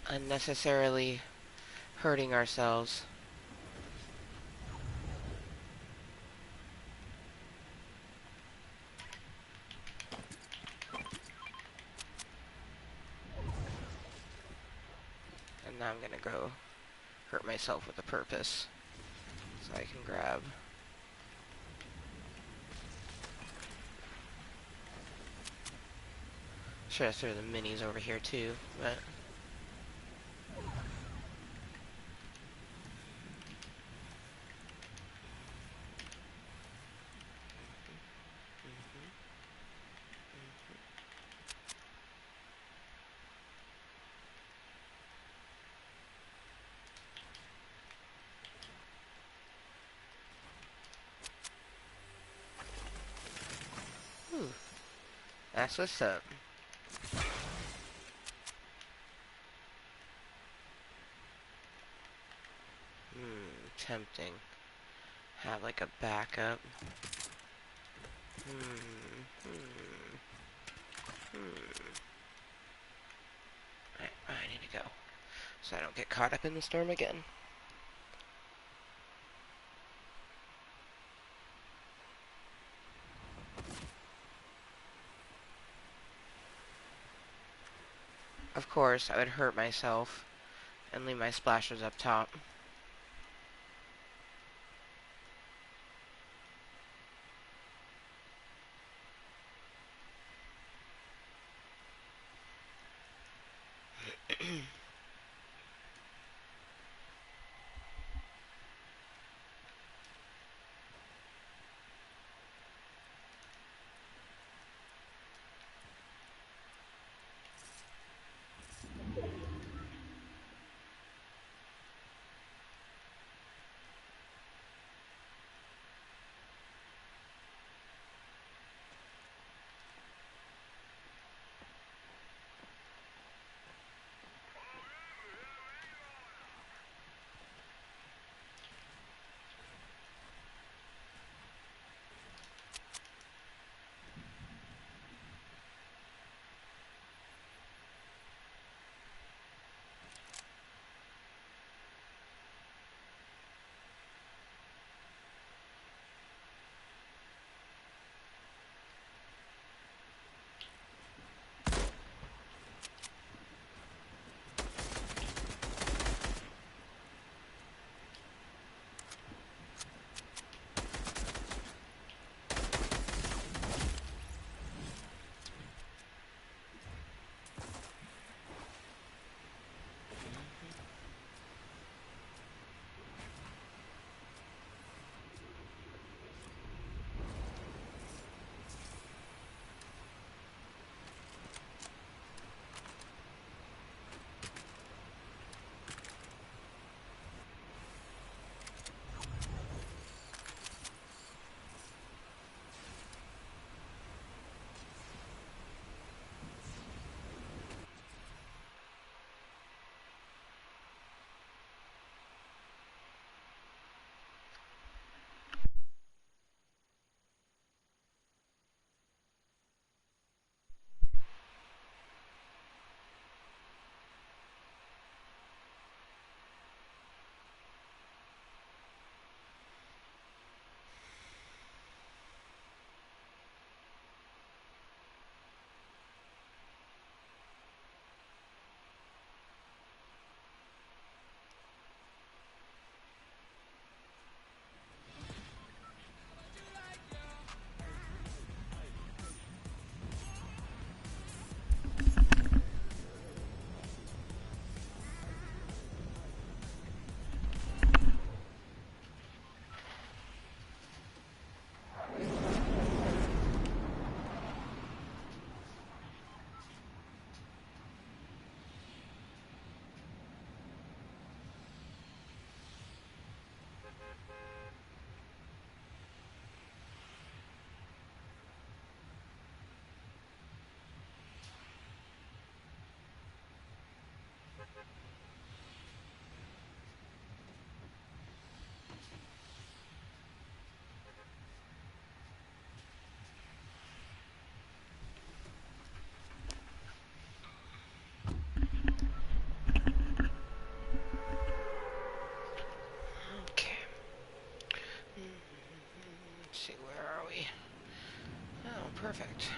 Unnecessarily hurting ourselves. And now I'm gonna go hurt myself with a purpose. So I can grab. Should have threw the minis over here too, but. Ooh, that's what's up. Tempting. Have like a backup. I need to go. So I don't get caught up in the storm again. Of course, I would hurt myself and leave my splashers up top. Okay. Let's see, where are we? Oh, perfect.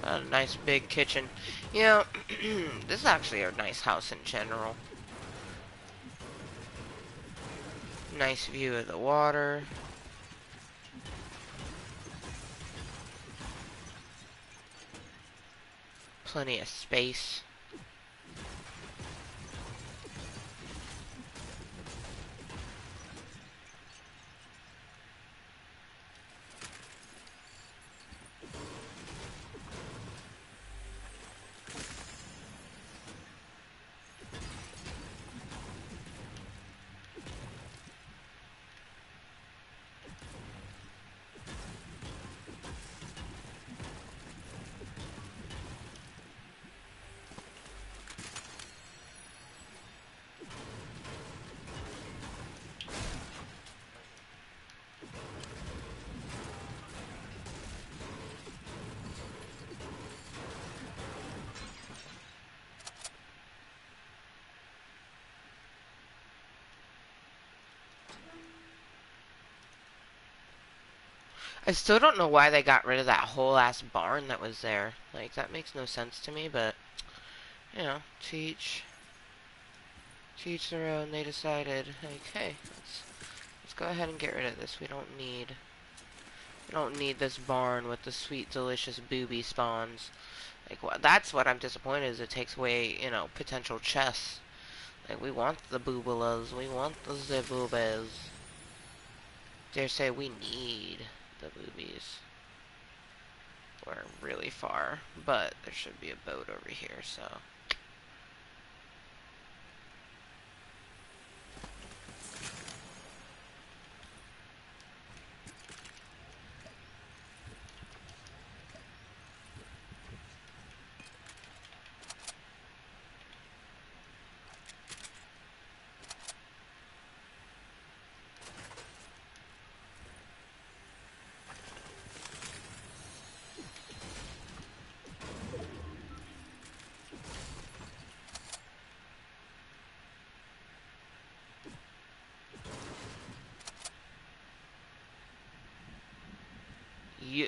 A nice big kitchen. You know, this is actually a nice house in general. Nice view of the water. Plenty of space. I still don't know why they got rid of that whole ass barn that was there. Like, that makes no sense to me, but, you know, teach their own. They decided, like, hey, let's go ahead and get rid of this. We don't need this barn with the sweet, delicious booby spawns. Like, well, that's what I'm disappointed is it takes away, you know, potential chests. Like, we want the boobalas, we want the zibubas. Dare say we need the boobies. We're really far, but there should be a boat over here, so. Yeah.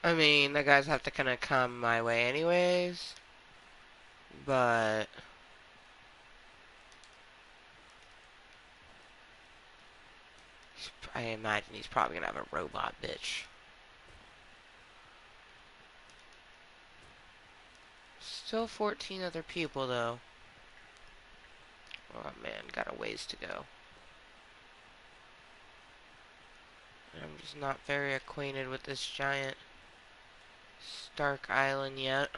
I mean, the guys have to kind of come my way anyways, but I imagine he's probably gonna have a robot bitch. Still 14 other people though. Oh man, got a ways to go. I'm just not very acquainted with this giant Stark Island yet.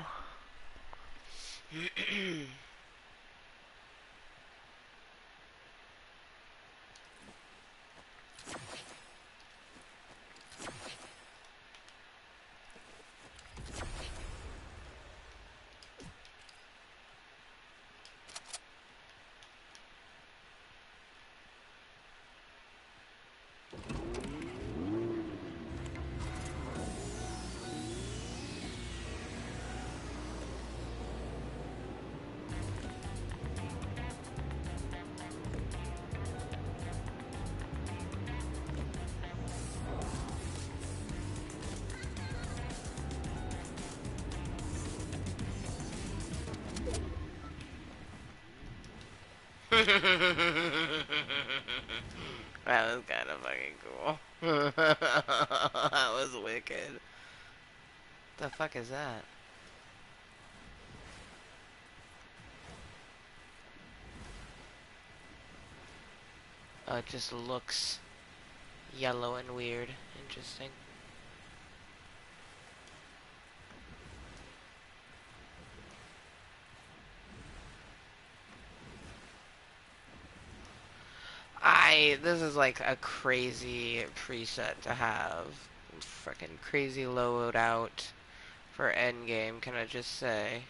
That was kind of fucking cool. That was wicked. The fuck is that? Oh, it just looks yellow and weird. Interesting. This is like a crazy preset to have. Freaking crazy loadout for endgame, can I just say?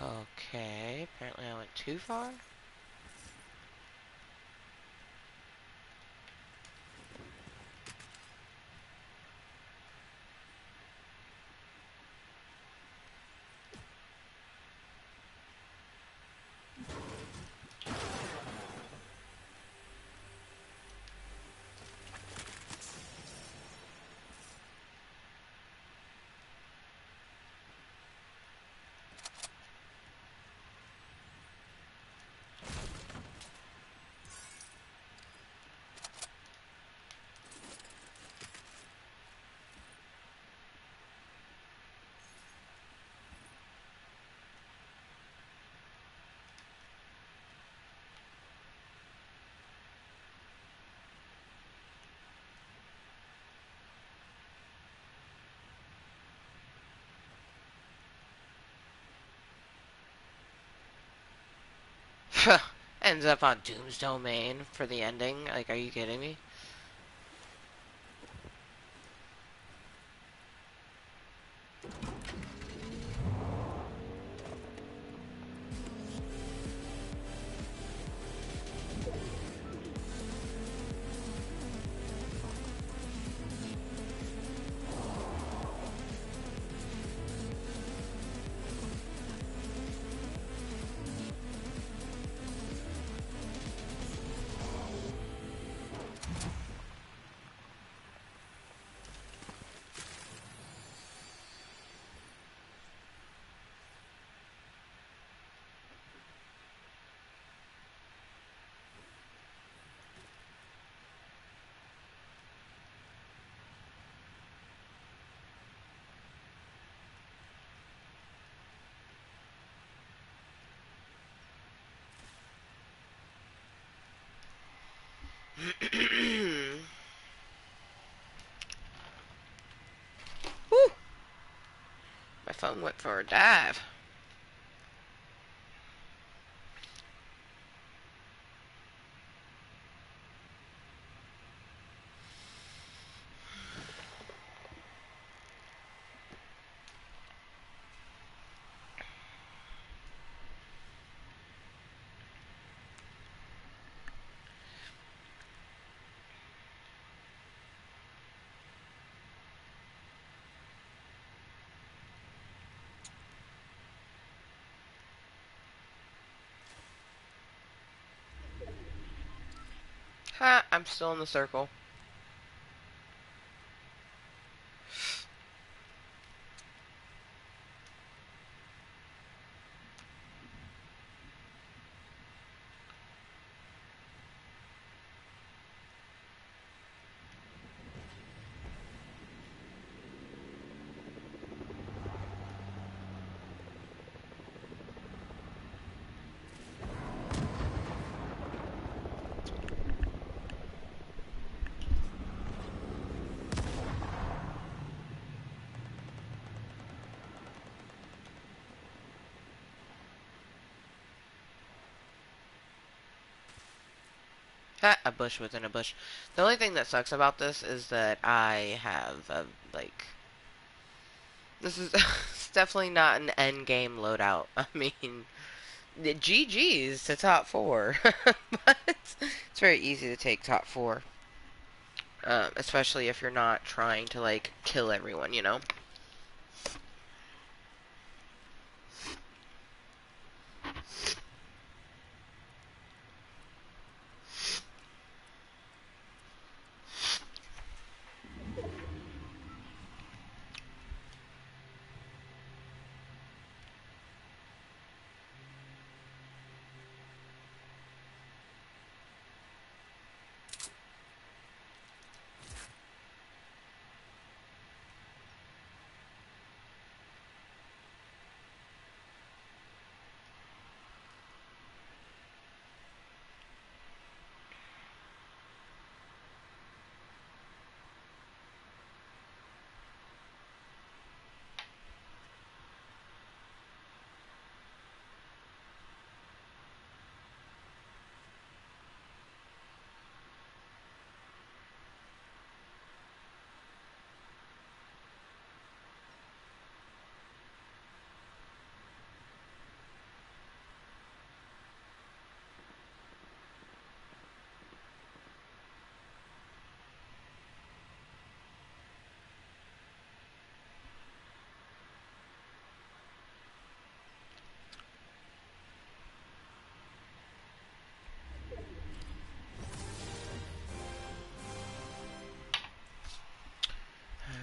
Okay, apparently I went too far. Ends up on Doom's Domain for the ending. Like, are you kidding me? phone went for a dive. Ha, I'm still in the circle. Ha, a bush within a bush. The only thing that sucks about this is that I have, like... This is it's definitely not an end game loadout. I mean, the GG's to top 4. But it's very easy to take top 4. Especially if you're not trying to, like, kill everyone, you know?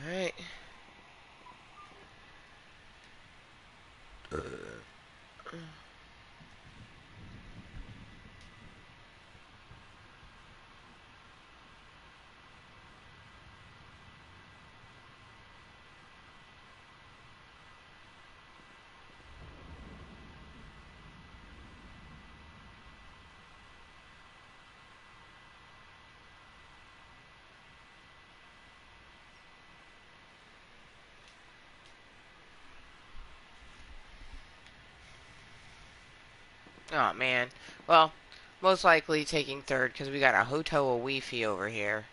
Alright. Oh, man. Well, most likely taking third because we got a Hoto a Wi-Fi over here.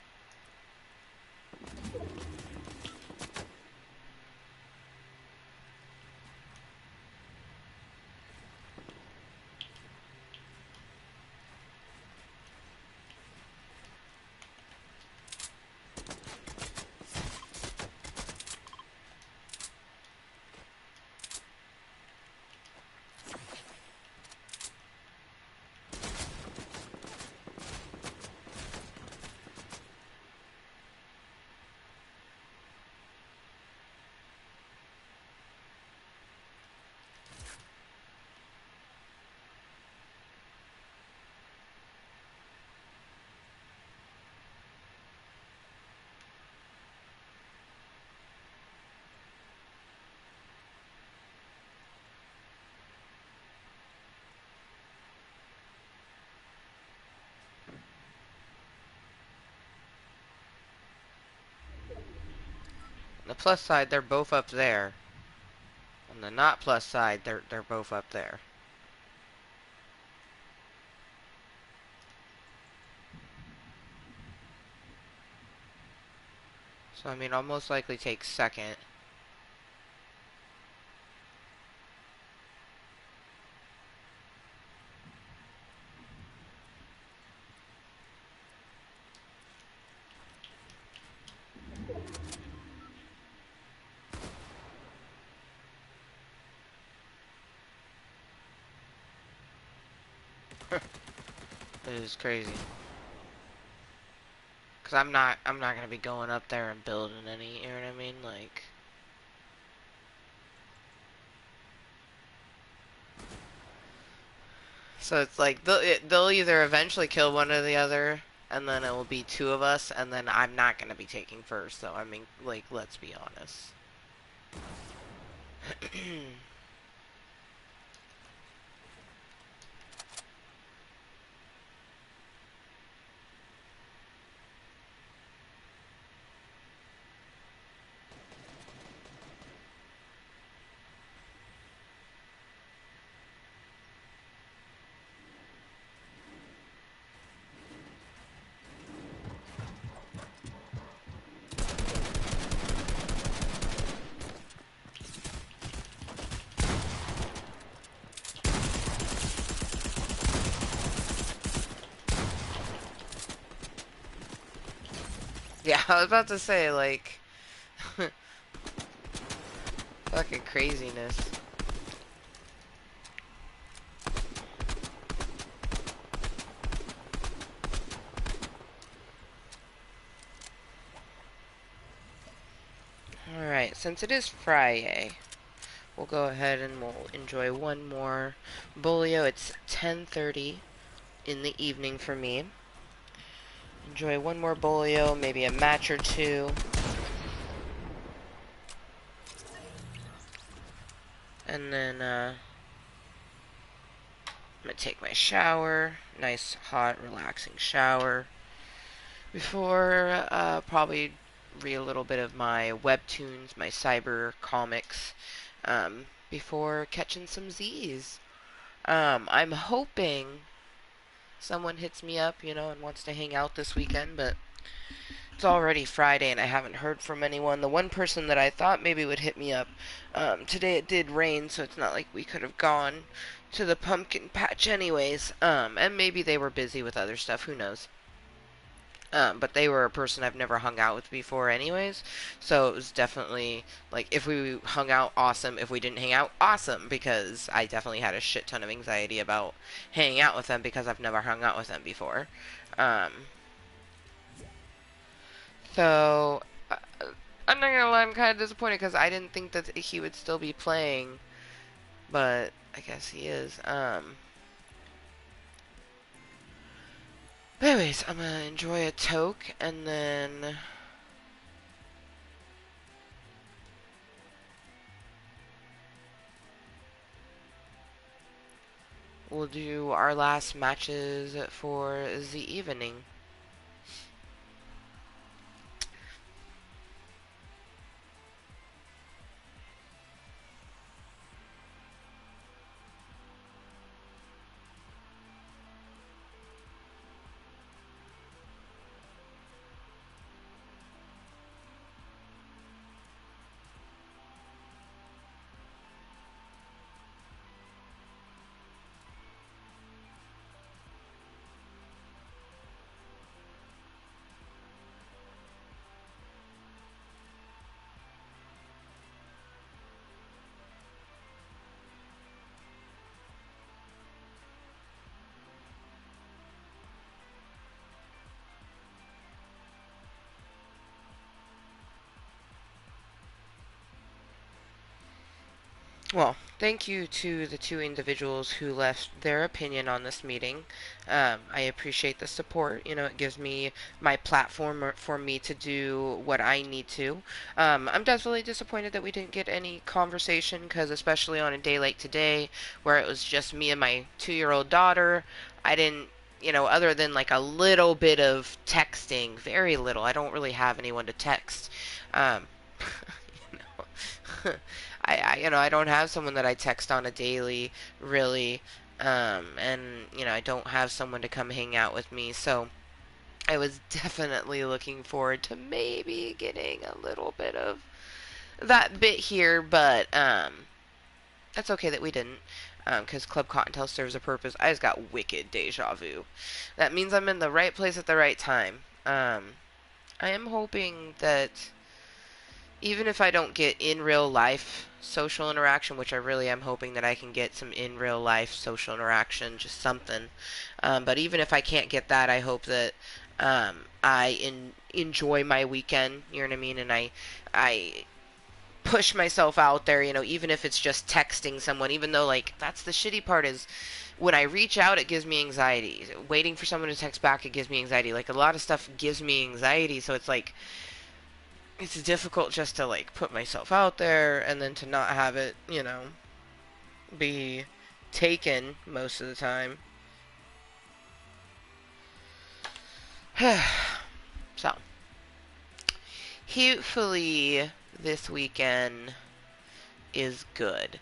The plus side, they're both up there. the not plus side, they're both up there. So I mean, I'll most likely take second. It is crazy. Cause I'm not gonna be going up there and building any. You know what I mean? Like. So it's like they'll either eventually kill one or the other, and then it will be two of us, and then I'm not gonna be taking first. So I mean, like, let's be honest. Yeah, I was about to say, like, fucking craziness. Alright, since it is FriYAY, we'll go ahead and we'll enjoy one more bolio. It's 10:30 in the evening for me. Enjoy one more bolio, maybe a match or two. And then, I'm gonna take my shower. Nice, hot, relaxing shower. Before, probably read a little bit of my webtoons, my cyber comics, before catching some Z's. I'm hoping someone hits me up, you know, and wants to hang out this weekend, but it's already Friday and I haven't heard from anyone. The one person that I thought maybe would hit me up, today it did rain, so it's not like we could have gone to the pumpkin patch anyways. And maybe they were busy with other stuff, who knows. But they were a person I've never hung out with before anyways, so it was definitely, like, if we hung out, awesome. If we didn't hang out, awesome, because I definitely had a shit ton of anxiety about hanging out with them because I've never hung out with them before. Um, so, I'm not gonna lie, I'm kind of disappointed because I didn't think that he would still be playing, but I guess he is. But anyways, I'm gonna enjoy a toke, and then we'll do our last matches for the evening. Well, thank you to the two individuals who left their opinion on this meeting. I appreciate the support. You know, it gives me my platform for me to do what I need to. I'm definitely disappointed that we didn't get any conversation because, especially on a day like today, where it was just me and my 2-year-old daughter, I didn't, you know, other than like a little bit of texting, very little. I don't really have anyone to text. Um, you know, I don't have someone that I text on a daily, really, and I don't have someone to come hang out with me, so I was definitely looking forward to maybe getting a little bit of that bit here, but that's okay that we didn't, because Club Cottontail serves a purpose. I just got wicked deja vu. That means I'm in the right place at the right time. I am hoping that even if I don't get in real life social interaction, which I really am hoping that I can get some in real life social interaction, just something. But even if I can't get that, I hope that I enjoy my weekend. You know what I mean? And I push myself out there. Even if it's just texting someone. Even though like that's the shitty part is when I reach out, it gives me anxiety. Waiting for someone to text back, it gives me anxiety. Like a lot of stuff gives me anxiety. So it's like it's difficult just to like put myself out there and then to not have it, be taken most of the time. So, hopefully this weekend is good.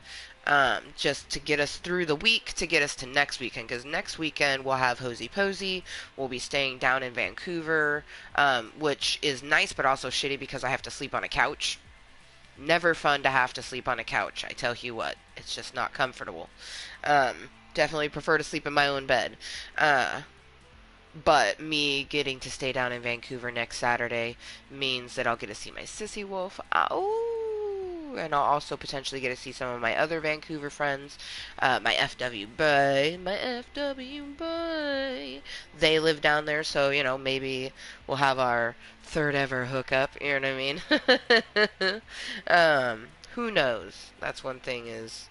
Just to get us through the week, to get us to next weekend, because next weekend we'll have Hosey Posey. We'll be staying down in Vancouver, which is nice, but also shitty because I have to sleep on a couch. Never fun to have to sleep on a couch, I tell you what. It's just not comfortable. Definitely prefer to sleep in my own bed. But me getting to stay down in Vancouver next Saturday means that I'll get to see my sissy wolf. And I'll also potentially get to see some of my other Vancouver friends. My FW boy. My FW boy. They live down there, so, maybe we'll have our third ever hookup. You know what I mean? Who knows? That's one thing is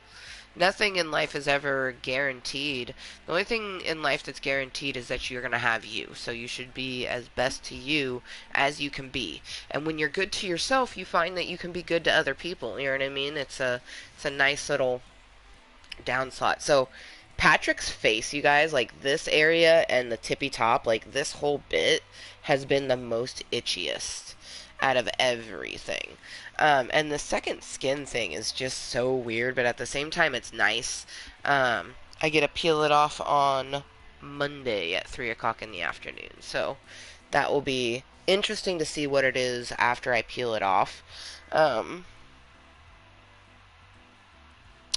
nothing in life is ever guaranteed. The only thing in life that's guaranteed is that you're going to have you. So you should be as best to you as you can be. And when you're good to yourself, you find that you can be good to other people. You know what I mean? It's a nice little downslot. So Patrick's face, you guys, like this area and the tippy top, like this whole bit has been the most itchiest out of everything. And the second skin thing is just so weird, but at the same time, it's nice. I get to peel it off on Monday at 3 o'clock in the afternoon. So that will be interesting to see what it is after I peel it off.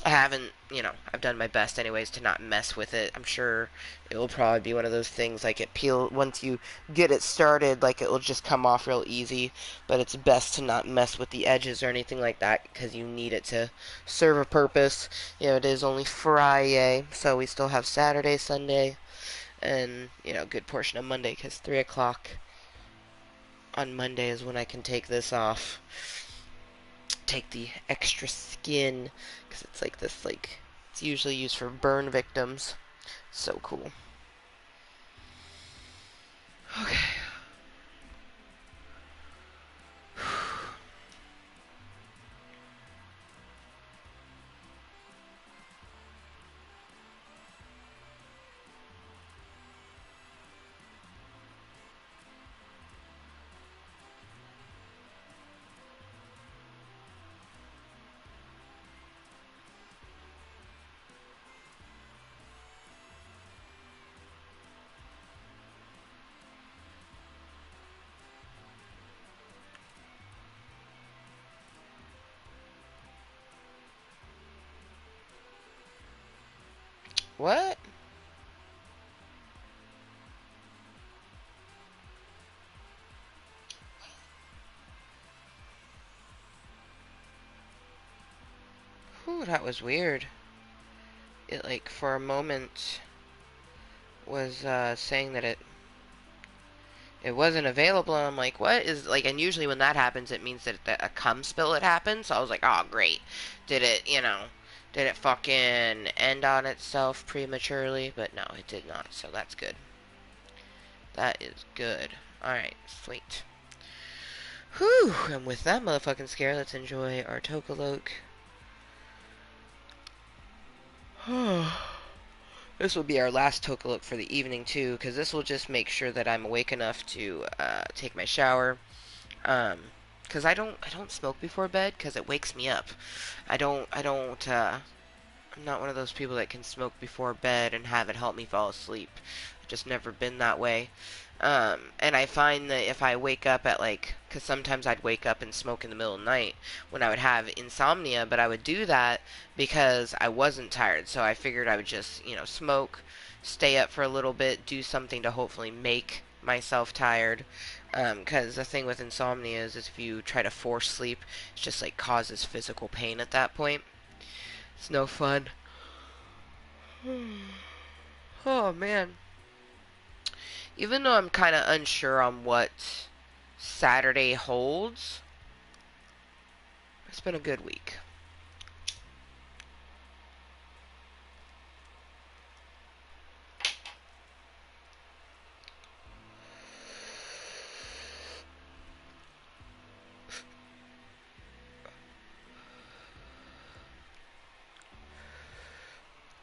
I haven't, I've done my best anyways to not mess with it. I'm sure it will probably be one of those things like once you get it started, like it will just come off real easy, but it's best to not mess with the edges or anything like that because you need it to serve a purpose. It is only FriYAY, so we still have Saturday, Sunday, and, a good portion of Monday because 3 o'clock on Monday is when I can take this off. Take the extra skin because it's like this, like it's usually used for burn victims. So cool. Okay. What? Whew, that was weird. It, like, for a moment was saying that it wasn't available, and I'm like, what is, like, and usually when that happens, it means that a cum spill had happened, so I was like, oh, great. Did it fucking end on itself prematurely? But no, it did not, so that's good. That is good. Alright, sweet. Whew, and with that motherfucking scare, let's enjoy our Tokaloke. This will be our last Tokaloke for the evening, too, because this will just make sure that I'm awake enough to take my shower. Because because I don't smoke before bed because it wakes me up. I'm not one of those people that can smoke before bed and have it help me fall asleep. I've just never been that way. And I find that if I wake up at like, because sometimes I'd wake up and smoke in the middle of the night when I would have insomnia, but I would do that because I wasn't tired. So I figured I would just, smoke, stay up for a little bit, do something to hopefully make myself tired. Because the thing with insomnia is if you try to force sleep, it just like causes physical pain at that point. It's no fun. Oh man. Even though I'm kind of unsure on what Saturday holds, it's been a good week.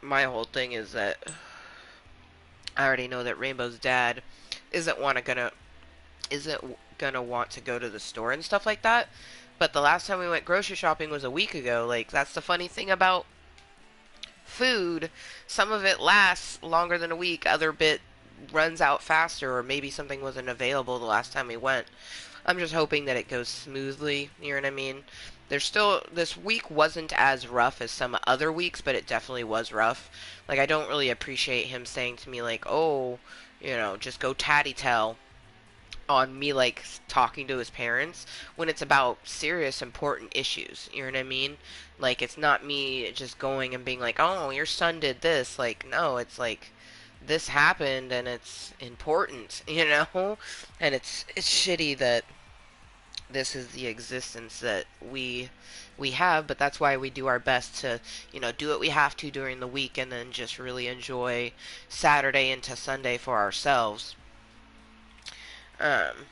My whole thing is that I already know that Rainbow's dad isn't wanna gonna isn't gonna want to go to the store and stuff like that. But the last time we went grocery shopping was a week ago. Like, that's the funny thing about food. Some of it lasts longer than a week, other bit runs out faster, or maybe something wasn't available the last time we went. I'm just hoping that it goes smoothly, you know what I mean? This week wasn't as rough as some other weeks, but it definitely was rough. Like, I don't really appreciate him saying to me, like, oh, just go tatty tell on me, like, talking to his parents when it's about serious, important issues. You know what I mean? Like, it's not me just going and being like, oh, your son did this. Like, no, it's like, this happened and it's important, And it's shitty that this is the existence that we have, but that's why we do our best to, do what we have to during the week and then just really enjoy Saturday into Sunday for ourselves. Um,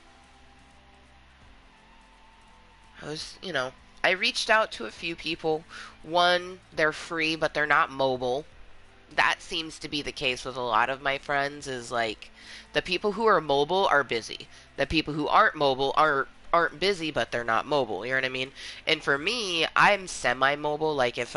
I reached out to a few people. One, they're free, but they're not mobile. That seems to be the case with a lot of my friends, is like the people who are mobile are busy. The people who aren't mobile aren't busy, but they're not mobile. You know what I mean? And for me, I'm semi-mobile. Like, if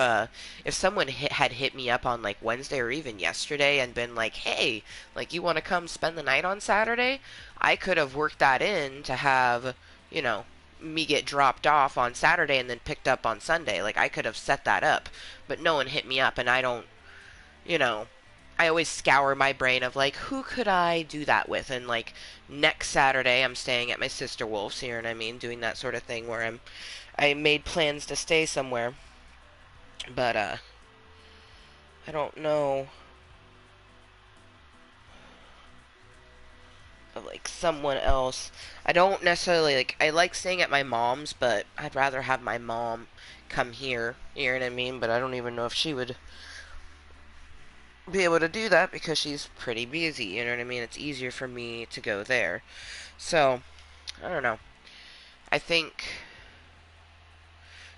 someone had hit me up on like Wednesday or even yesterday and been like, "Hey, like, you want to come spend the night on Saturday?" I could have worked that in to have, you know, me get dropped off on Saturday and then picked up on Sunday. Like, I could have set that up, but no one hit me up, and I don't, you know, I always scour my brain of like, who could I do that with? And like, next Saturday I'm staying at my sister Wolf's, you know what I mean, doing that sort of thing where I made plans to stay somewhere, but I don't know of like someone else. I don't necessarily like, I like staying at my mom's, but I'd rather have my mom come here, you know what I mean? But I don't even know if she would be able to do that because she's pretty busy, you know what I mean? It's easier for me to go there. So, I don't know. I think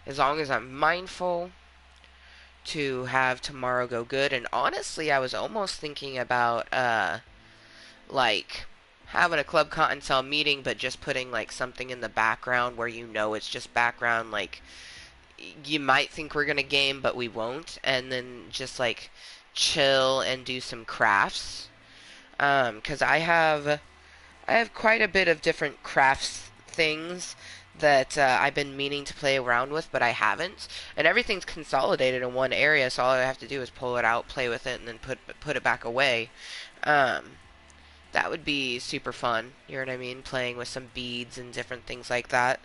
as long as I'm mindful to have tomorrow go good, and honestly, I was almost thinking about, like, having a Club Kottontale meeting, but just putting, like, something in the background where it's just background, like, you might think we're gonna game, but we won't, and then just, like, chill and do some crafts. 'Cause I have quite a bit of different crafts things that I've been meaning to play around with, but I haven't. And everything's consolidated in one area, so all I have to do is pull it out, play with it, and then put it back away. Um, that would be super fun. You know what I mean? Playing with some beads and different things like that.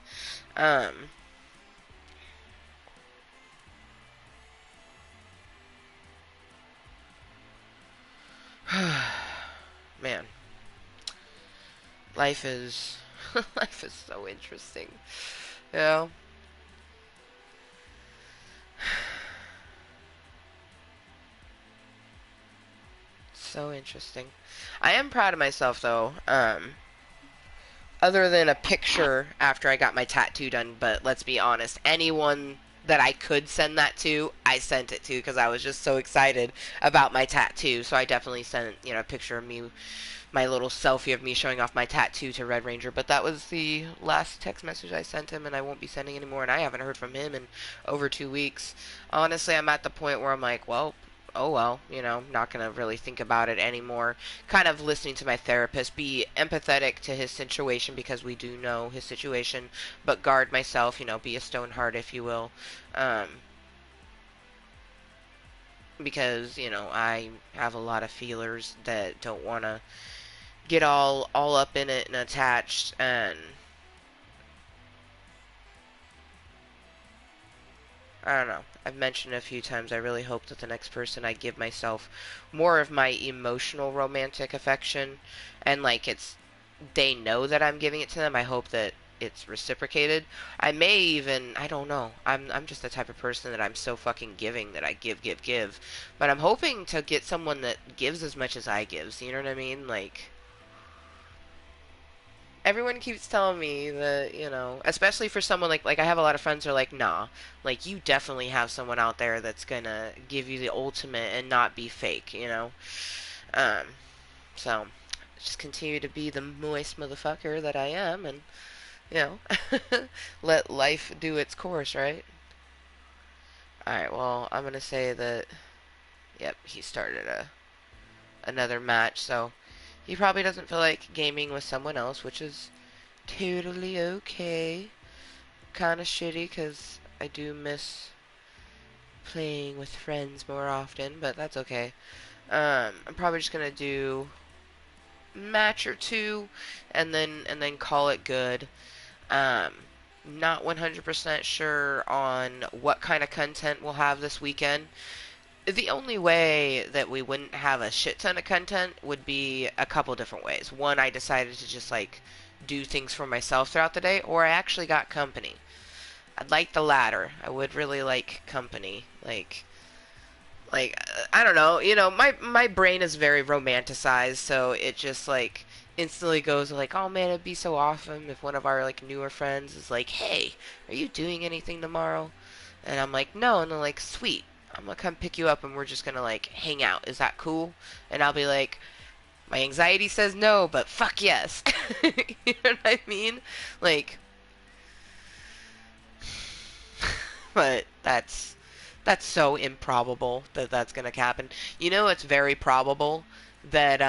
Um, man, life is life is so interesting. You know? So interesting. I am proud of myself though. Other than a picture after I got my tattoo done, but let's be honest, anyone that I could send that to, I sent it to because I was just so excited about my tattoo. So I definitely sent, a picture of me, my little selfie of me showing off my tattoo to Red Ranger. But that was the last text message I sent him, and I won't be sending anymore. And I haven't heard from him in over 2 weeks. Honestly, I'm at the point where I'm like, well, oh well, not gonna really think about it anymore. Kind of listening to my therapist, be empathetic to his situation because we do know his situation, but guard myself, be a stoneheart, if you will. Um, because, I have a lot of feelers that don't want to get all up in it and attached, and I don't know. I've mentioned a few times I really hope that the next person I give myself more of my emotional romantic affection, and like they know that I'm giving it to them. I hope that it's reciprocated. I may even, I don't know. I'm just the type of person that I'm so fucking giving that I give give give. But I'm hoping to get someone that gives as much as I gives. You know what I mean? Like everyone keeps telling me that, especially for someone like I have a lot of friends who are like, nah, like you definitely have someone out there that's gonna give you the ultimate and not be fake. Um, so just continue to be the moist motherfucker that I am, and you know, let life do its course, right? All right. Well, I'm gonna say that. Yep, he started another match, so he probably doesn't feel like gaming with someone else, which is totally okay. Kind of shitty because I do miss playing with friends more often, but that's okay. I'm probably just gonna do match or two, and then call it good. Um, Not 100% sure on what kind of content we'll have this weekend. The only way that we wouldn't have a shit ton of content would be a couple different ways. One, I decided to just like do things for myself throughout the day, or I actually got company. I'd like the latter. I would really like company. I don't know. My brain is very romanticized, so it just like instantly goes like, oh man, it'd be so awesome if one of our like newer friends is like, hey, are you doing anything tomorrow? And I'm like, no, and they're like, sweet. I'm gonna come pick you up and we're just gonna like hang out. Is that cool? And I'll be like, my anxiety says no, but fuck yes. You know what I mean? Like, but that's so improbable that that's gonna happen. It's very probable that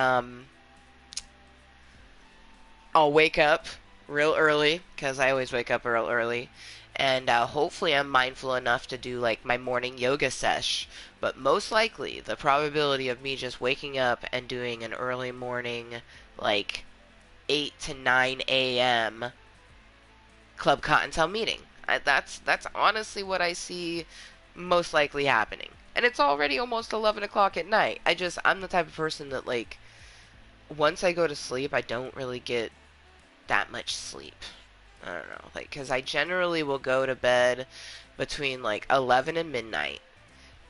I'll wake up real early because I always wake up real early, and hopefully I'm mindful enough to do like my morning yoga sesh. But most likely, the probability of me just waking up and doing an early morning, like 8 to 9 a.m. Club Cottontale meeting. That's honestly what I see most likely happening. And it's already almost 11 o'clock at night. I'm the type of person that, like, once I go to sleep, I don't really get that much sleep. I don't know. Like, because I generally will go to bed between, like, 11 and midnight.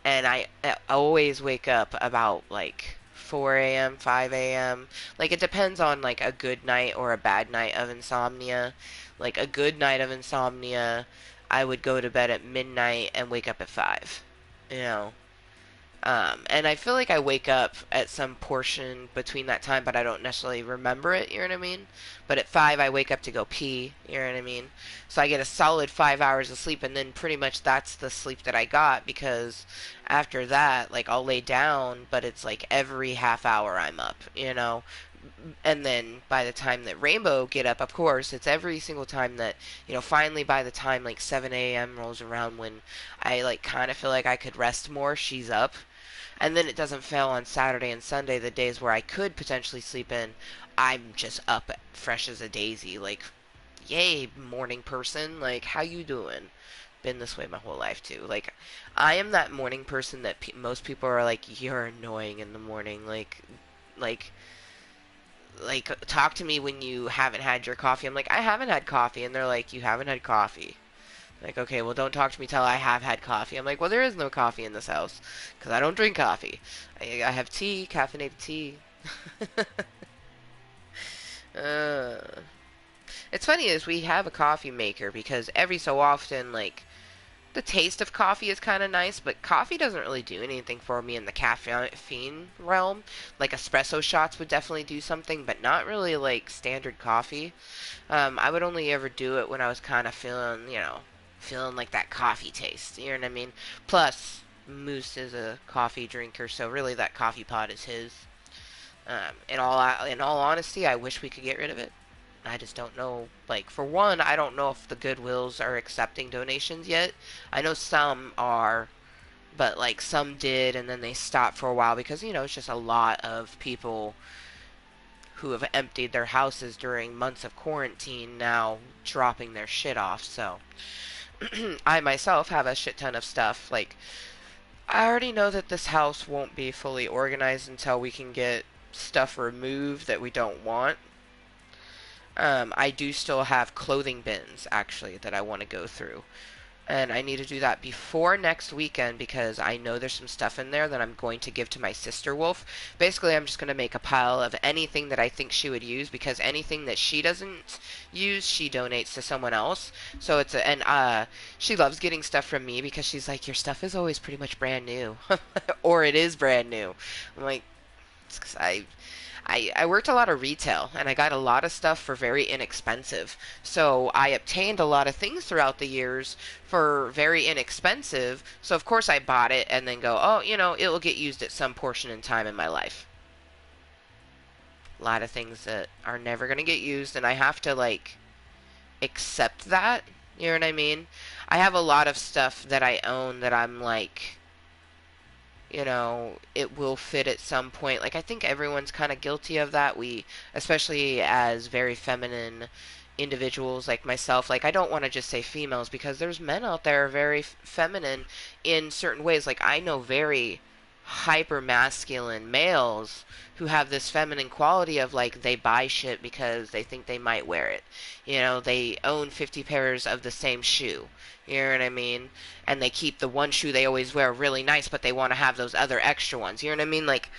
And I always wake up about, like, 4 a.m., 5 a.m. Like, it depends on, like, a good night or a bad night of insomnia. Like, a good night of insomnia, I would go to bed at midnight and wake up at 5. You know? And I feel like I wake up at some portion between that time, but I don't necessarily remember it, you know what I mean? But at 5, I wake up to go pee, you know what I mean? So I get a solid 5 hours of sleep, and then pretty much that's the sleep that I got, because after that, like, I'll lay down, but it's like every half hour I'm up, you know? And then by the time that Rainbow get up, of course, it's every single time that, finally by the time like 7 a.m. rolls around when I like kind of feel like I could rest more, she's up. And then it doesn't fail on Saturday and Sunday, the days where I could potentially sleep in. I'm just up fresh as a daisy. Like, yay, morning person. Like, how you doing? Been this way my whole life, too. Like, I am that morning person that most people are like, you're annoying in the morning. Like, talk to me when you haven't had your coffee. I'm like, I haven't had coffee. And they're like, you haven't had coffee. Like, okay, well, don't talk to me till I have had coffee. I'm like, well, there is no coffee in this house because I don't drink coffee. I have tea, caffeinated tea. It's funny is we have a coffee maker because every so often, like, the taste of coffee is kind of nice, but coffee doesn't really do anything for me in the caffeine realm. Like espresso shots would definitely do something, but not really like standard coffee. I would only ever do it when I was kind of feeling, feeling like that coffee taste. You know what I mean? Plus, Moose is a coffee drinker, so really that coffee pot is his. In all honesty, I wish we could get rid of it. I just don't know. Like, for one, I don't know if the Goodwills are accepting donations yet. I know some are, but like some did, and then they stopped for a while because it's just a lot of people who have emptied their houses during months of quarantine now dropping their shit off. So I myself have a shit ton of stuff. Like, I already know that this house won't be fully organized until we can get stuff removed that we don't want. I do still have clothing bins actually that I want to go through. And I need to do that before next weekend because I know there's some stuff in there that I'm going to give to my sister wolf. Basically, I'm just going to make a pile of anything that I think she would use because anything that she doesn't use, she donates to someone else. So she loves getting stuff from me because she's like, your stuff is always pretty much brand new, or it is brand new. I'm like, it's 'cause I worked a lot of retail and I got a lot of stuff for very inexpensive. So I obtained a lot of things throughout the years for very inexpensive. So of course I bought it and then go, oh, it will get used at some portion in time in my life. A lot of things that are never going to get used and I have to like accept that. You know what I mean? I have a lot of stuff that I own that I'm like, it will fit at some point. Like, I think everyone's kind of guilty of that. Especially as very feminine individuals like myself, like, I don't want to just say females because there's men out there very feminine in certain ways. Like, I know very hyper masculine males who have this feminine quality of like they buy shit because they think they might wear it. They own 50 pairs of the same shoe. You know what I mean? And they keep the one shoe they always wear really nice, but they want to have those other extra ones. You know what I mean? Like,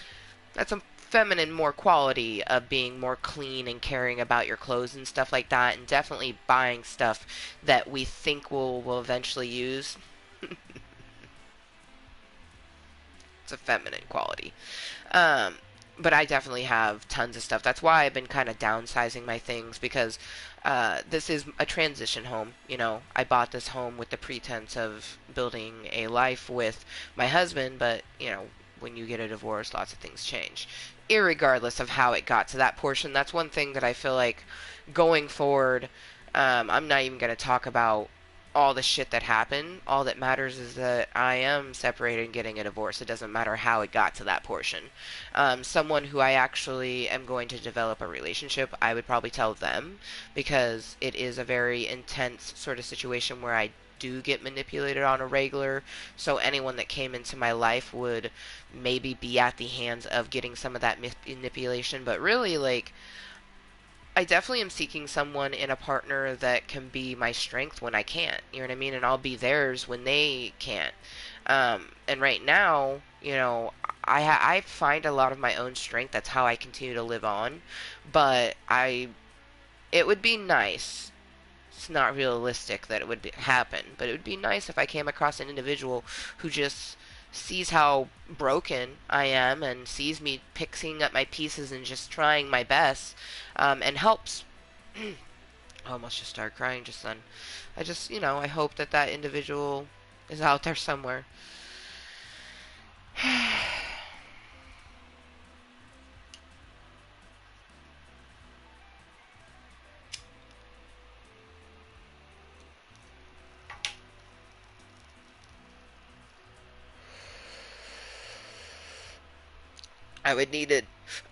that's a feminine more quality of being more clean and caring about your clothes and stuff like that, and definitely buying stuff that we think we'll eventually use. It's a feminine quality. Um, but I definitely have tons of stuff. That's why I've been kind of downsizing my things because this is a transition home. I bought this home with the pretense of building a life with my husband, but, when you get a divorce, lots of things change. Irregardless of how it got to that portion, that's one thing that I feel like going forward, I'm not even going to talk about all the shit that happened. All that matters is that I am separated and getting a divorce. It doesn't matter how it got to that portion. Someone who I actually am going to develop a relationship, I would probably tell them because it is a very intense sort of situation where I do get manipulated on a regular. So anyone that came into my life would maybe be at the hands of getting some of that manipulation. But really, like, I definitely am seeking someone in a partner that can be my strength when I can't. You know what I mean? And I'll be theirs when they can't. And right now, I find a lot of my own strength. That's how I continue to live on. But it would be nice. It's not realistic that it would happen, but it would be nice if I came across an individual who just sees how broken I am and sees me picking up my pieces and just trying my best, and helps. I almost just started crying just then. I hope that that individual is out there somewhere. I would need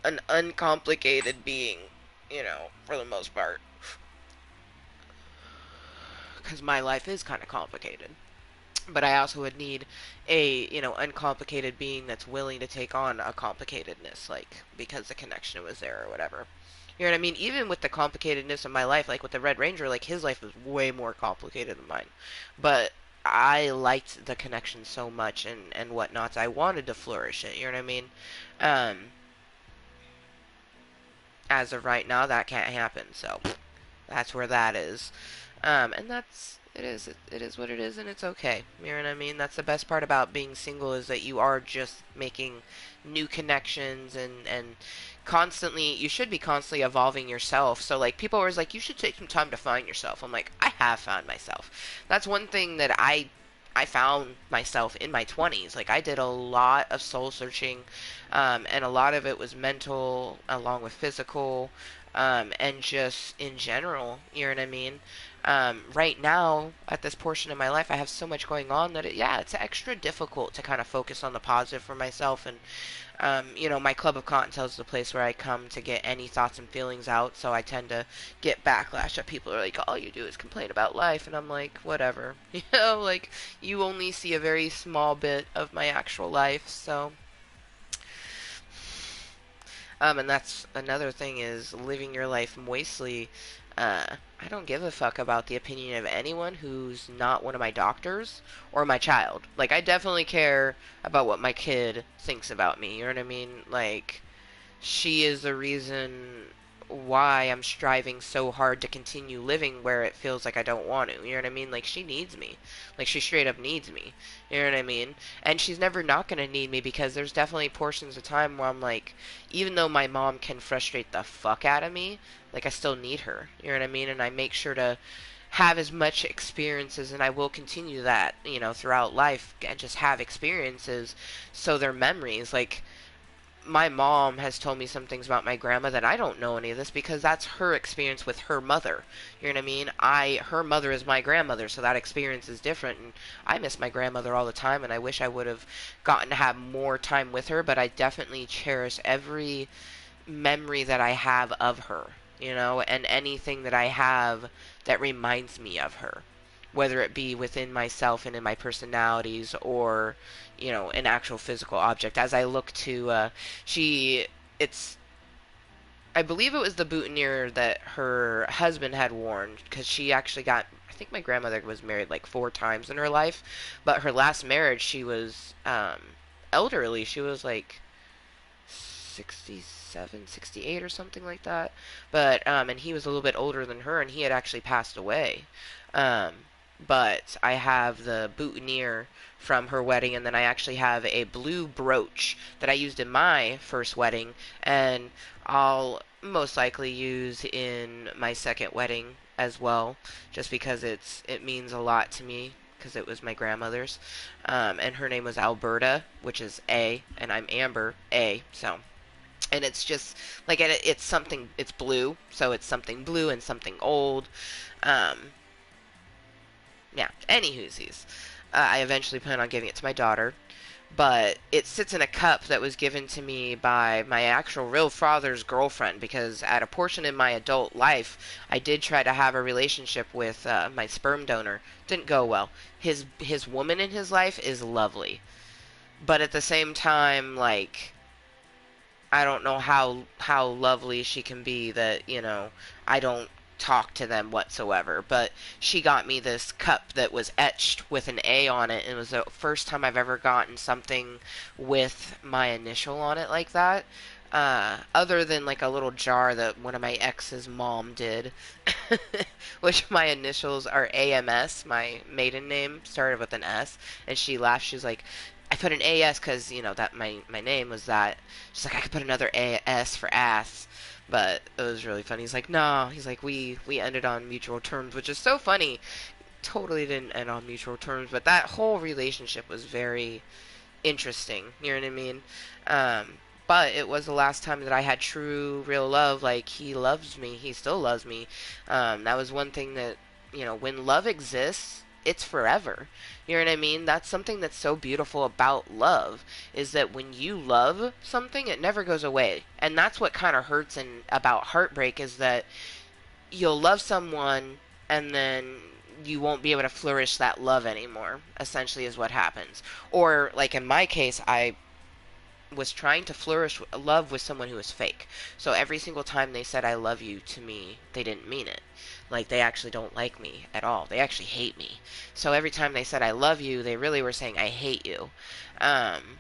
an uncomplicated being, for the most part. Because my life is kind of complicated. But I also would need a, uncomplicated being that's willing to take on a complicatedness, like, because the connection was there or whatever. You know what I mean? Even with the complicatedness of my life, like with the Red Ranger, like his life was way more complicated than mine. But I liked the connection so much and whatnot. I wanted to flourish it. You know what I mean? Um, as of right now, that can't happen. So that's where that is. And that's It is. It is what it is, and it's okay. You know what I mean? That's the best part about being single is that you are just making new connections and constantly. You should be constantly evolving yourself. So like people are always like, you should take some time to find yourself. I'm like, I have found myself. That's one thing that I found myself in my 20s. Like I did a lot of soul searching, and a lot of it was mental along with physical, and just in general. You know what I mean? Right now, at this portion of my life, I have so much going on that yeah, it's extra difficult to kind of focus on the positive for myself. And my club of Kottontale is the place where I come to get any thoughts and feelings out. So I tend to get backlash that people are like, all you do is complain about life, and I'm like, whatever, like you only see a very small bit of my actual life. So and that's another thing is living your life moistly. I don't give a fuck about the opinion of anyone who's not one of my doctors or my child. Like, I definitely care about what my kid thinks about me. You know what I mean? Like, she is the reason why I'm striving so hard to continue living where it feels like I don't want to. You know what I mean? Like, she needs me. Like, she straight up needs me. You know what I mean? And she's never not going to need me because there's definitely portions of time where I'm like, even though my mom can frustrate the fuck out of me, like, I still need her. You know what I mean? And I make sure to have as much experiences, and I will continue that, throughout life, and just have experiences so they're memories. Like, my mom has told me some things about my grandma that I don't know any of this because that's her experience with her mother. You know what I mean? Her mother is my grandmother, so that experience is different. And I miss my grandmother all the time, and I wish I would have gotten to have more time with her. But I definitely cherish every memory that I have of her, and anything that I have that reminds me of her, whether it be within myself and in my personalities or, an actual physical object. As I look to, it's, I believe it was the boutonniere that her husband had worn because she actually got, I think my grandmother was married like 4 times in her life, but her last marriage, she was, elderly. She was like 67, 68 or something like that. But and he was a little bit older than her, and he had actually passed away. Um, but I have the boutonniere from her wedding, and then I actually have a blue brooch that I used in my first wedding, and I'll most likely use in my second wedding as well, just because it means a lot to me because it was my grandmother's, and her name was Alberta, which is A, and I'm Amber A, so and it's just like it's something, it's blue, so it's something blue and something old. um yeah, any whoosies. I eventually plan on giving it to my daughter, but it sits in a cup that was given to me by my actual real father's girlfriend because at a portion in my adult life I did try to have a relationship with my sperm donor. Didn't go well. His woman in his life is lovely, but at the same time, like, I don't know how lovely she can be that, I don't talk to them whatsoever. But she got me this cup that was etched with an A on it, and it was the first time I've ever gotten something with my initial on it like that. Other than like a little jar that one of my ex's mom did, which my initials are AMS, my maiden name started with an S, and she laughed. She was like, I put an AS because, that my name was that. She's like, I could put another AS for ass. But it was really funny. He's like, no. He's like, we ended on mutual terms, which is so funny. Totally didn't end on mutual terms, but that whole relationship was very interesting. You know what I mean? Um, but it was the last time that I had true, real love. Like, he loves me. He still loves me. That was one thing that, when love exists, it's forever. You know what I mean? That's something that's so beautiful about love is that when you love something, it never goes away. And that's what kind of hurts and about heartbreak is that you'll love someone and then you won't be able to flourish that love anymore, essentially is what happens. Or like in my case, I was trying to flourish love with someone who was fake. So every single time they said I love you to me, they didn't mean it. Like they actually don't like me at all. They actually hate me. So every time they said I love you, they really were saying I hate you. Um,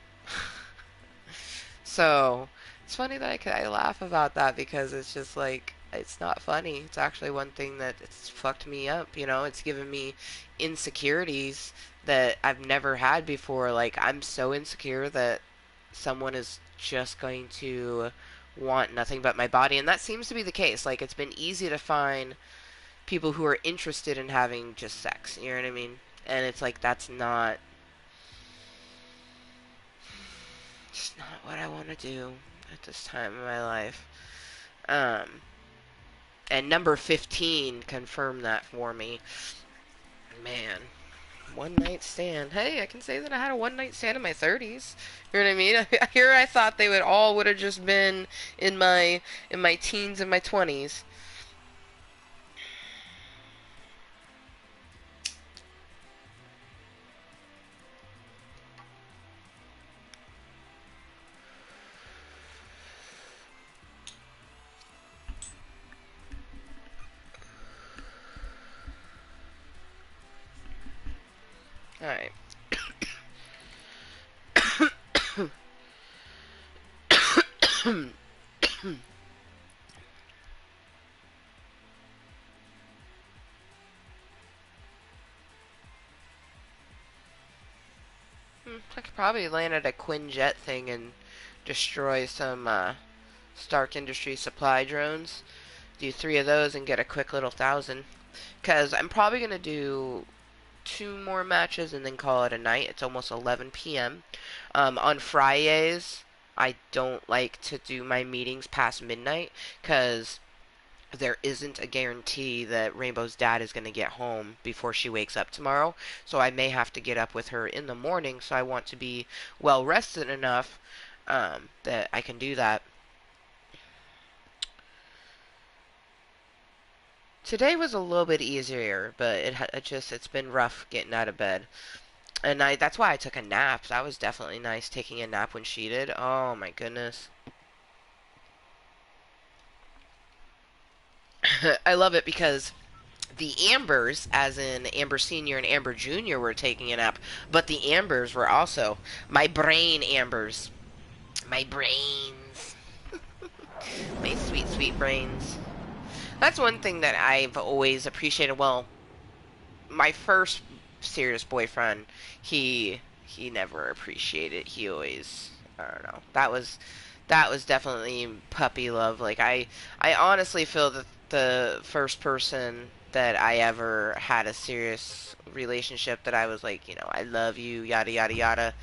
so it's funny that I laugh about that because it's just like it's not funny. It's actually one thing that it's fucked me up, you know? It's given me insecurities that I've never had before. Like, I'm so insecure that someone is just going to want nothing but my body, and that seems to be the case. Like, it's been easy to find people who are interested in having just sex, you know what I mean? And it's like, that's not just not what I want to do at this time in my life. Um, and number 15 confirmed that for me. Man, one night stand. Hey, I can say that I had a one night stand in my 30s. You know what I mean? Here I thought they would have just been in my teens and my 20s. All right. I could probably land at a Quinjet thing and destroy some Stark Industries supply drones. Do 3 of those and get a quick little 1,000. Because I'm probably going to do 2 more matches and then call it a night. It's almost 11 p.m. On FriYAYs, I don't like to do my meetings past midnight because there isn't a guarantee that Rainbow's dad is going to get home before she wakes up tomorrow. So I may have to get up with her in the morning. So I want to be well rested enough that I can do that. Today was a little bit easier, but it's been rough getting out of bed. And that's why I took a nap. That was definitely nice taking a nap when she did. Oh my goodness. I love it because the Ambers, as in Amber Senior and Amber Junior, were taking a nap, but the Ambers were also my brain Ambers. My brains. My sweet, sweet brains. That's one thing that I've always appreciated. Well, my first serious boyfriend, he never appreciated. He always, I don't know. That was definitely puppy love. Like I honestly feel that the first person that I ever had a serious relationship that I was like, I love you, yada yada yada.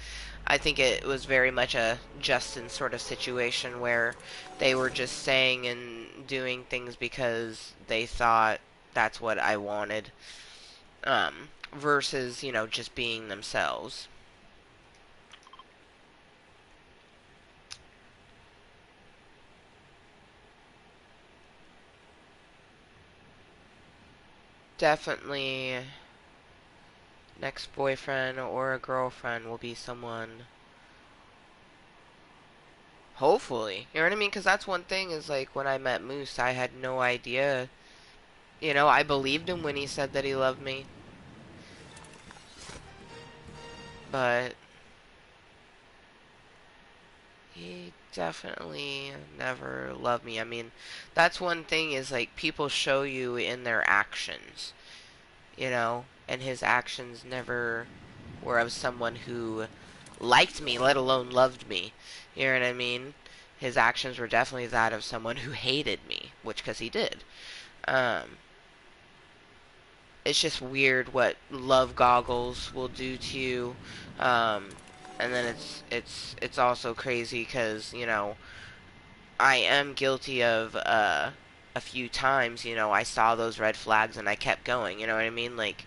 I think it was very much a Justin sort of situation where they were just saying and doing things because they thought that's what I wanted, versus, just being themselves. Definitely, next boyfriend or a girlfriend will be someone, hopefully. You know what I mean? Because that's one thing is like when I met Moose, I had no idea. I believed him when he said that he loved me, but he definitely never loved me. I mean, that's one thing is like people show you in their actions, and his actions never were of someone who liked me, let alone loved me. You know what I mean? His actions were definitely that of someone who hated me, which because he did. Um, it's just weird what love goggles will do to you. And then it's also crazy because I am guilty of a few times. I saw those red flags and I kept going. You know what I mean? Like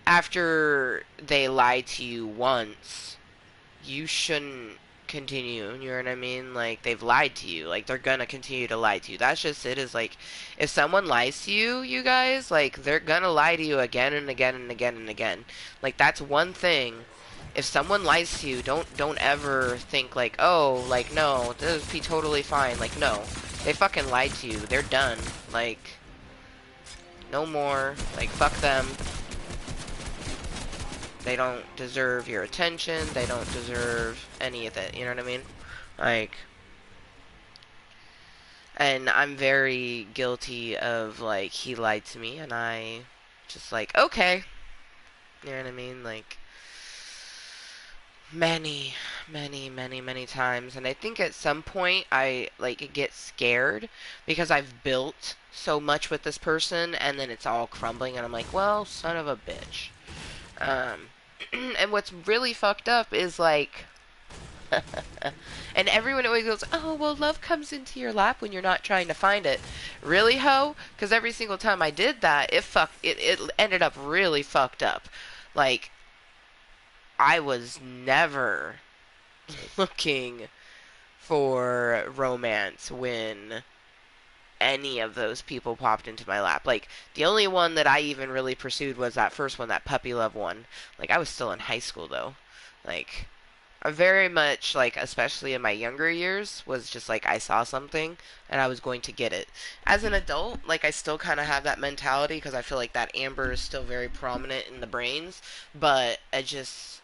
after they lie to you once, you shouldn't continue. You know what I mean? Like they've lied to you. Like they're gonna continue to lie to you. That's just it. Is like if someone lies to you, you guys, like they're gonna lie to you again and again and again and again. Like that's one thing. If someone lies to you, don't ever think like, oh, like no, this would be totally fine. Like no, they fucking lied to you. They're done. Like no more. Like fuck them. They don't deserve your attention. They don't deserve any of it. You know what I mean? Like, And I'm very guilty of, like, he lied to me, and I just, like, okay. You know what I mean? Like, many, many times. And I think at some point I, like, get scared because I've built so much with this person, and then it's all crumbling, and I'm like, well, son of a bitch. Um, and what's really fucked up is, like, and everyone always goes, "Oh, well, love comes into your lap when you're not trying to find it." Really, ho? Because every single time I did that, it ended up really fucked up. Like, I was never looking for romance when any of those people popped into my lap. Like, the only one that I even really pursued was that first one, that puppy love one. Like, I was still in high school though. Like, I very much, like, especially in my younger years, was just like I saw something and I was going to get it. As an adult, like, I still kind of have that mentality because I feel like that amber is still very prominent in the brains, but I just,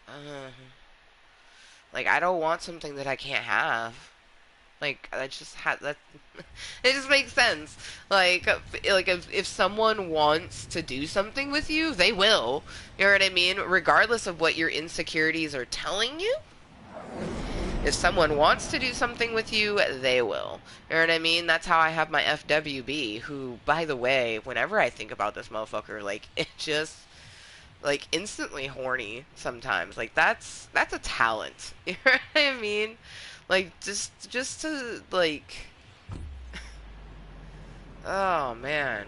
like, I don't want something that I can't have. Like, I just had that. It just makes sense. Like if someone wants to do something with you, they will. You know what I mean? Regardless of what your insecurities are telling you, if someone wants to do something with you, they will. You know what I mean? That's how I have my FWB, who, by the way, whenever I think about this motherfucker, like, it just, like, instantly horny sometimes. Like, that's a talent. You know what I mean? Like, just to, like, oh, man.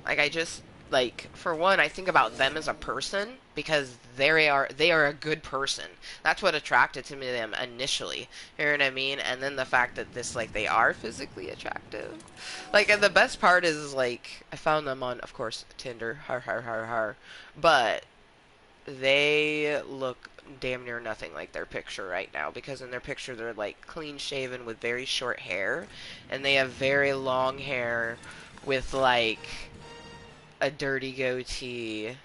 Like, I just, like, for one, I think about them as a person because they are a good person. That's what attracted to me to them initially. You know what I mean? And then the fact that this, like, they are physically attractive. Like, and the best part is, like, I found them on, of course, Tinder. Har har har har. But they look damn near nothing like their picture right now, because in their picture they're, like, clean shaven with very short hair, and they have very long hair with, like, a dirty goatee.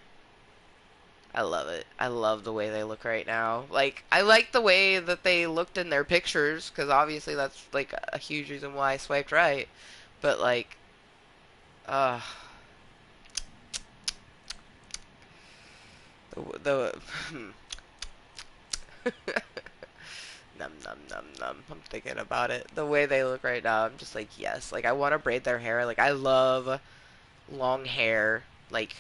I love it. I love the way they look right now. Like, I like the way that they looked in their pictures, because obviously that's, like, a huge reason why I swiped right. But, like, uh, the num num num num. I'm thinking about it. The way they look right now, I'm just like, yes. Like, I want to braid their hair. Like, I love long hair, like,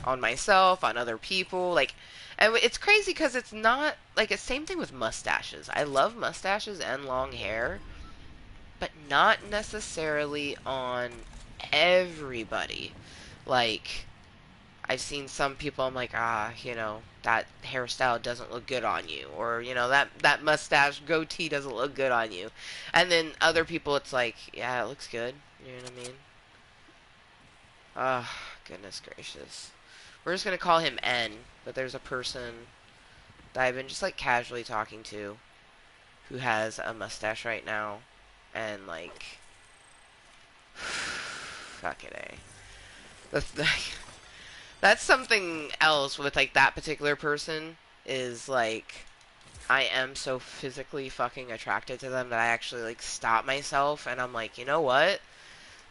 on myself, on other people. Like, and it's crazy because it's not like it's same thing with mustaches. I love mustaches and long hair, but not necessarily on everybody. Like, I've seen some people, I'm like, that hairstyle doesn't look good on you, or that mustache goatee doesn't look good on you. And then other people, it's like, yeah, it looks good. You know what I mean? Oh, goodness gracious. We're just gonna call him N, but there's a person that I've been just, like, casually talking to who has a mustache right now, and, like, fucking A. That's, that's something else with, like, that particular person is, like, I am so physically fucking attracted to them that I actually, like, stop myself and I'm like, you know what?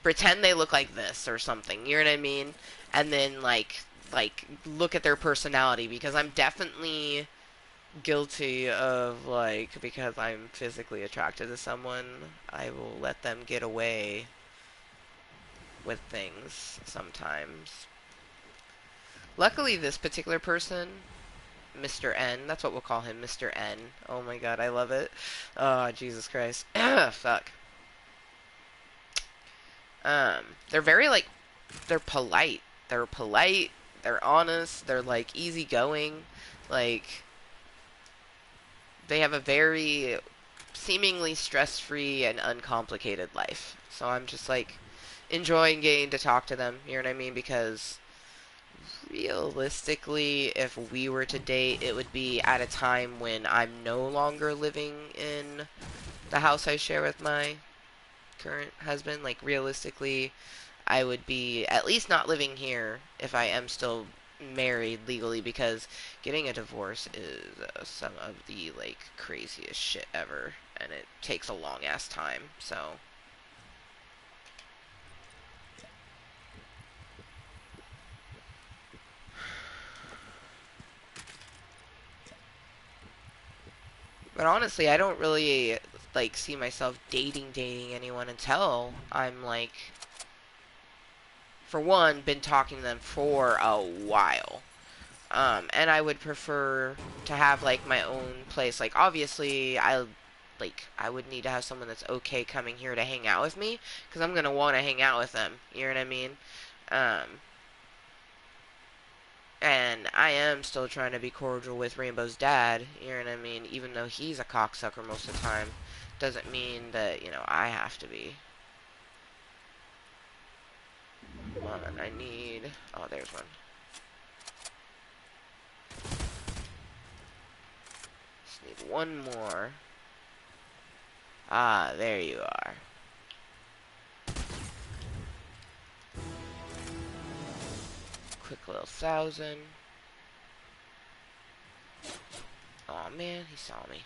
Pretend they look like this or something. You know what I mean? And then, like look at their personality, because I'm definitely guilty of, like, because I'm physically attracted to someone, I will let them get away with things sometimes. Luckily, this particular person, Mr. N, that's what we'll call him, Mr. N. Oh my god, I love it. Oh, Jesus Christ. Fuck. They're very, like, they're polite. They're polite. They're honest. They're, like, easygoing. Like, they have a very seemingly stress-free and uncomplicated life. So I'm just, like, enjoying getting to talk to them. You know what I mean? Because realistically, if we were to date, it would be at a time when I'm no longer living in the house I share with my current husband. Like, realistically, I would be at least not living here if I am still married legally, because getting a divorce is some of the, like, craziest shit ever. and it takes a long ass time. So but honestly, I don't really like see myself dating anyone until I'm like, for one, been talking to them for a while. And I would prefer to have like my own place. Like obviously, I would need to have someone that's okay coming here to hang out with me, because I'm gonna want to hang out with them. You know what I mean? Um, and I am still trying to be cordial with Rainbow's dad. You know what I mean? Even though he's a cocksucker most of the time, doesn't mean that I have to be. Come on, I need. Oh, there's one. Just need one more. Ah, there you are. Quick little 1,000. Aw, man, he saw me.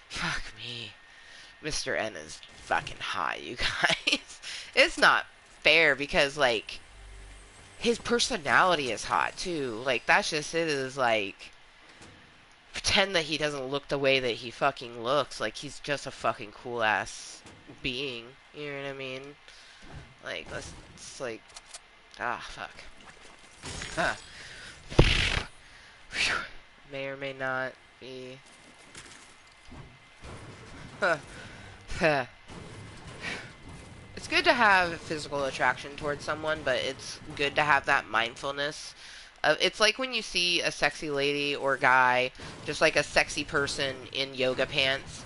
Fuck me. Mr. N is fucking high, you guys. It's not fair because, like, his personality is hot, too. Like, that's just it, is, like, pretend that he doesn't look the way that he fucking looks. Like, he's just a fucking cool-ass being. You know what I mean? Like, it's like, ah, fuck. Huh. May or may not be. Huh. It's good to have physical attraction towards someone, but it's good to have that mindfulness. It's like when you see a sexy lady or guy, just like a sexy person in yoga pants,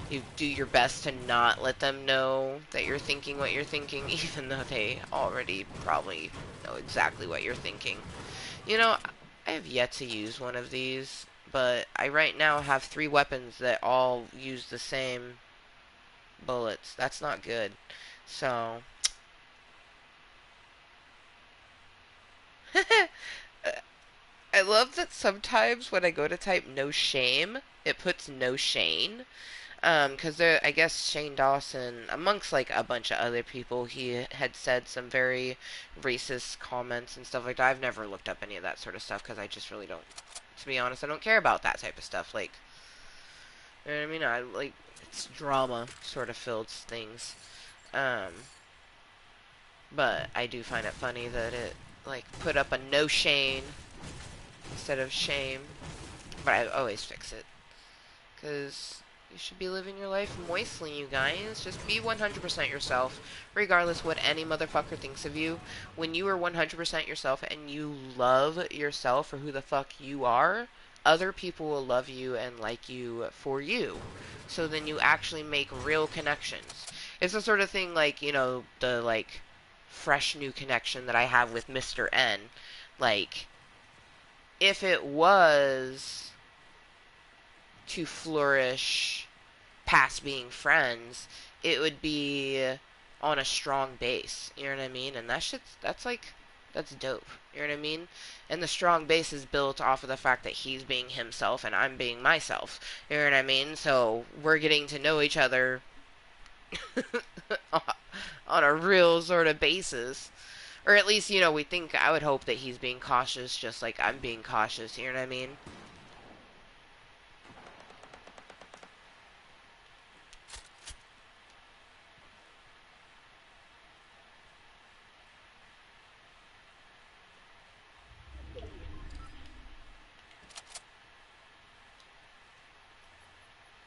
you do your best to not let them know that you're thinking what you're thinking, even though they already probably know exactly what you're thinking. I have yet to use one of these, but I right now have 3 weapons that all use the same bullets. That's not good. So, I love that sometimes when I go to type no shame, it puts no Shane. Because I guess Shane Dawson, amongst like a bunch of other people, he had said some very racist comments and stuff like that. I've never looked up any of that sort of stuff because I just really don't, to be honest, I don't care about that type of stuff. Like, you know what I mean? I like, it's drama sort of filled things. Um, but I do find it funny that it like put up a no Shane instead of shame. But I always fix it. Because you should be living your life moistly, you guys. Just be 100% yourself, regardless what any motherfucker thinks of you. When you are 100% yourself and you love yourself for who the fuck you are, other people will love you and like you for you. So then you actually make real connections. It's the sort of thing like, the, like, fresh new connection that I have with Mr. N. Like, if it was to flourish past being friends, it would be on a strong base. You know what I mean? And that's dope. You know what I mean? And the strong base is built off of the fact that he's being himself and I'm being myself. You know what I mean? So we're getting to know each other on a real sort of basis. Or at least, we think, I would hope that he's being cautious just like I'm being cautious. You know what I mean?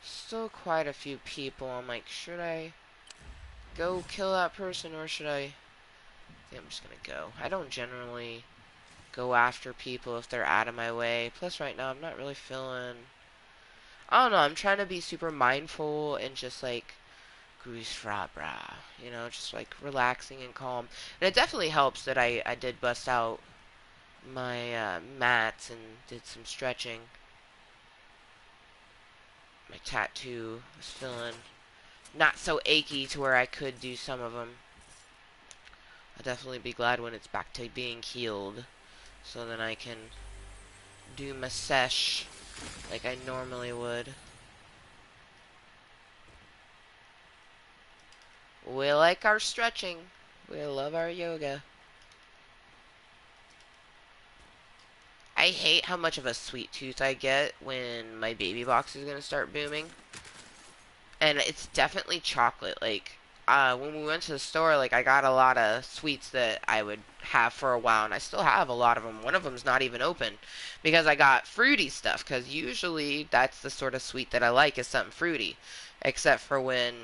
Still quite a few people. I'm like, should I go kill that person or should I think I'm just gonna go. I don't generally go after people if they're out of my way. Plus right now I'm not really feeling, I don't know, I'm trying to be super mindful and just like goose fra bra, just like relaxing and calm. And it definitely helps that I did bust out my mats and did some stretching. My tattoo was feeling not so achy to where I could do some of them. I'll definitely be glad when it's back to being healed, so then I can do my sesh like I normally would. We like our stretching. We love our yoga. I hate how much of a sweet tooth I get when my baby box is gonna start booming. And it's definitely chocolate. Like, when we went to the store, like, I got a lot of sweets that I would have for a while, and I still have a lot of them. One of them's not even open because I got fruity stuff, because usually that's the sort of sweet that I like, is something fruity. Except for when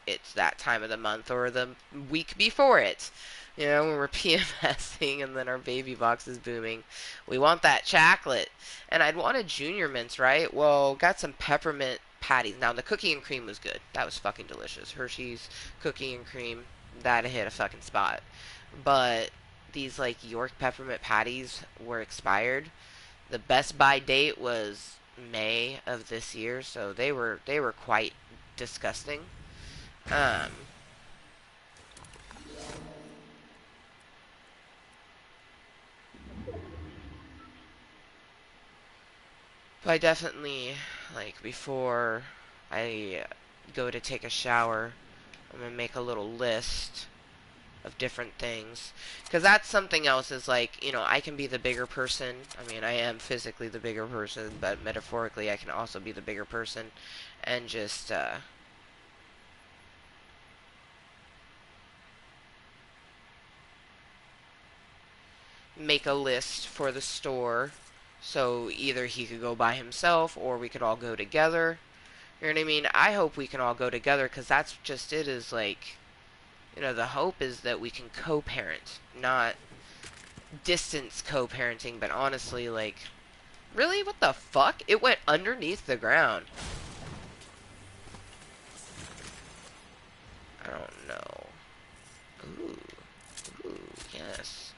it's that time of the month or the week before it. You know, when we're PMSing and then our baby box is booming. We want that chocolate. And I'd wanted junior mints, right? Well, got some peppermint patties. Now, the cookie and cream was good. That was fucking delicious. Hershey's cookie and cream, that hit a fucking spot. But these, like, York peppermint patties were expired. The best by date was May of this year, so they were quite disgusting. Um, but I definitely, like, before I go to take a shower, I'm gonna make a little list of different things. Because that's something else, is like, I can be the bigger person. I mean, I am physically the bigger person, but metaphorically, I can also be the bigger person and just, make a list for the store. So either he could go by himself or we could all go together. You know what I mean? I hope we can all go together, because that's just it, is like, the hope is that we can co-parent. Not distance co-parenting, but honestly, like, really? What the fuck? It went underneath the ground. I don't know. Ooh. Ooh, yes.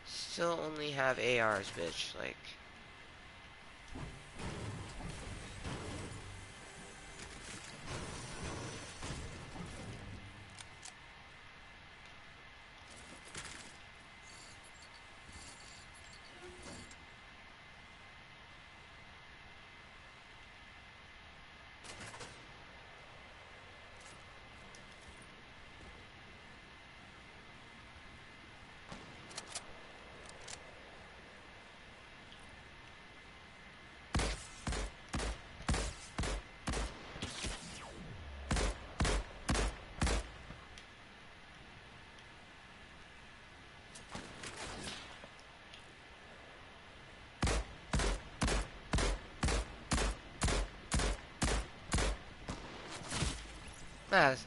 Still only have ARs, bitch. Like,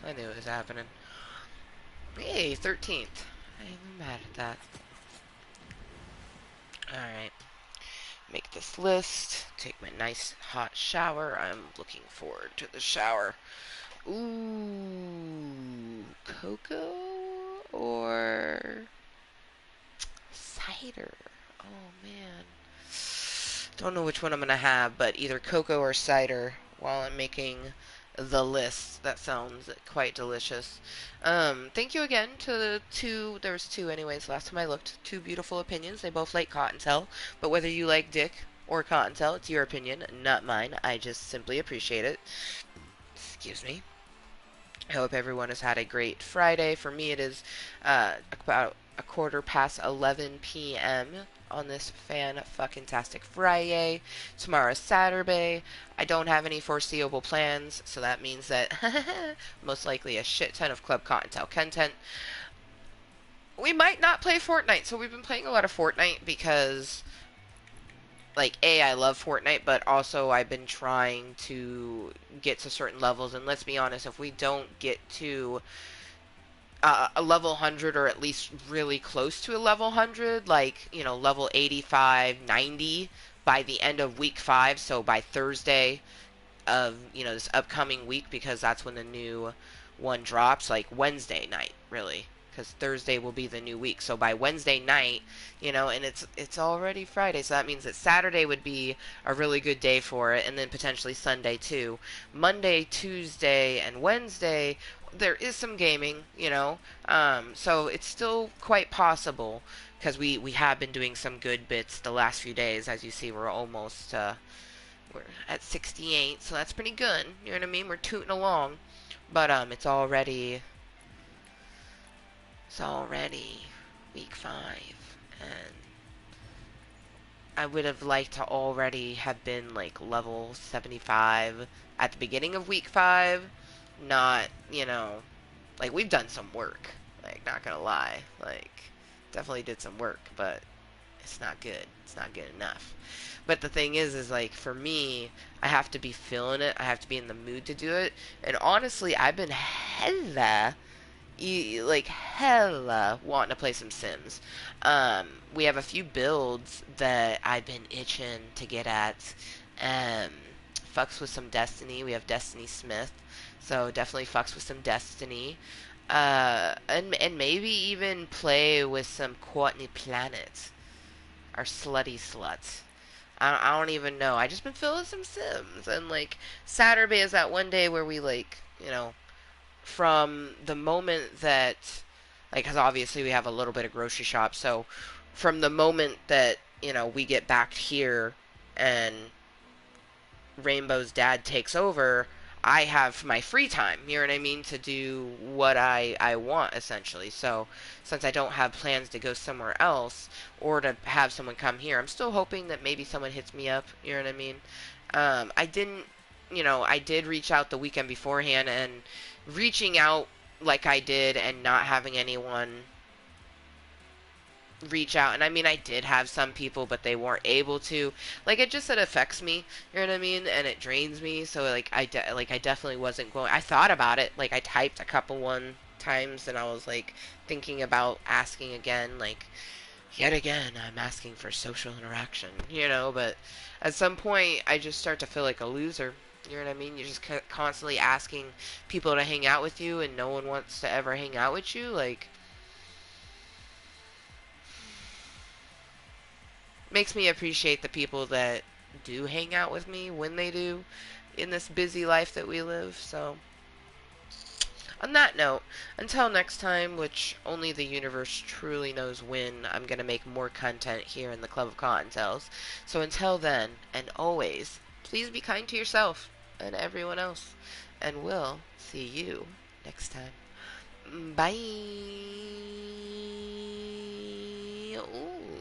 I knew it was happening. Hey, 13th. I ain't even mad at that. Alright. Make this list. Take my nice hot shower. I'm looking forward to the shower. Ooh. Cocoa or cider? Oh, man. Don't know which one I'm going to have, but either cocoa or cider while I'm making the list. That sounds quite delicious. Thank you again to the two, there was two anyways last time I looked, two beautiful opinions. They both like Kottontale, but whether you like Dick or Kottontale, it's your opinion, not mine. I just simply appreciate it. Excuse me. I hope everyone has had a great Friday. For me, it is about a quarter past 11 p.m. on this fan-fucking-tastic FriYAY. Tomorrow's Saturday. I don't have any foreseeable plans, so that means that most likely a shit ton of Club Kottontale content. We might not play Fortnite, so we've been playing a lot of Fortnite because, like, A, I love Fortnite, but also I've been trying to get to certain levels, and let's be honest, if we don't get to a level 100, or at least really close to a level 100, like, level 85, 90, by the end of week 5, so by Thursday of, this upcoming week, because that's when the new one drops, like Wednesday night, really. because Thursday will be the new week. So by Wednesday night, and it's already Friday, so that means that Saturday would be a really good day for it, and then potentially Sunday too. Monday, Tuesday, and Wednesday, there is some gaming, so it's still quite possible because we have been doing some good bits the last few days. As you see, we're at 68, so that's pretty good. You know what I mean? We're tooting along, but it's already week 5, and I would have liked to already have been like level 75 at the beginning of week 5. Not, like we've done some work. Like, not gonna lie, like definitely did some work, but it's not good. It's not good enough. But the thing is like for me, I have to be feeling it. I have to be in the mood to do it. And honestly, I've been hella wanting to play some Sims. We have a few builds that I've been itching to get at. Um, Fucks with some Destiny. We have Destiny Smith, so definitely fucks with some Destiny. And maybe even play with some Courtney Planet, our slutty slut. I don't even know. I just been feeling some Sims, and like Saturday is that one day where we like, from the moment that, like, because obviously we have a little bit of grocery shop, so from the moment that we get back here and Rainbow's dad takes over, I have my free time, you know what I mean, to do what I want, essentially. So, since I don't have plans to go somewhere else or to have someone come here, I'm still hoping that maybe someone hits me up, you know what I mean? I didn't, I did reach out the weekend beforehand, and reaching out like I did and not having anyone reach out, and I mean I did have some people, but they weren't able to, like, it affects me, you know what I mean, and it drains me. So like I definitely wasn't going. I thought about it, like I typed a couple one times, and I was like thinking about asking again, like yet again I'm asking for social interaction, but at some point I just start to feel like a loser. You know what I mean? You're just constantly asking people to hang out with you, and no one wants to ever hang out with you. Like, makes me appreciate the people that do hang out with me when they do in this busy life that we live. So, on that note, until next time, which only the universe truly knows when, I'm going to make more content here in the Club of Cottontales. So, until then, and always, please be kind to yourself and everyone else. And we'll see you next time. Bye. Ooh.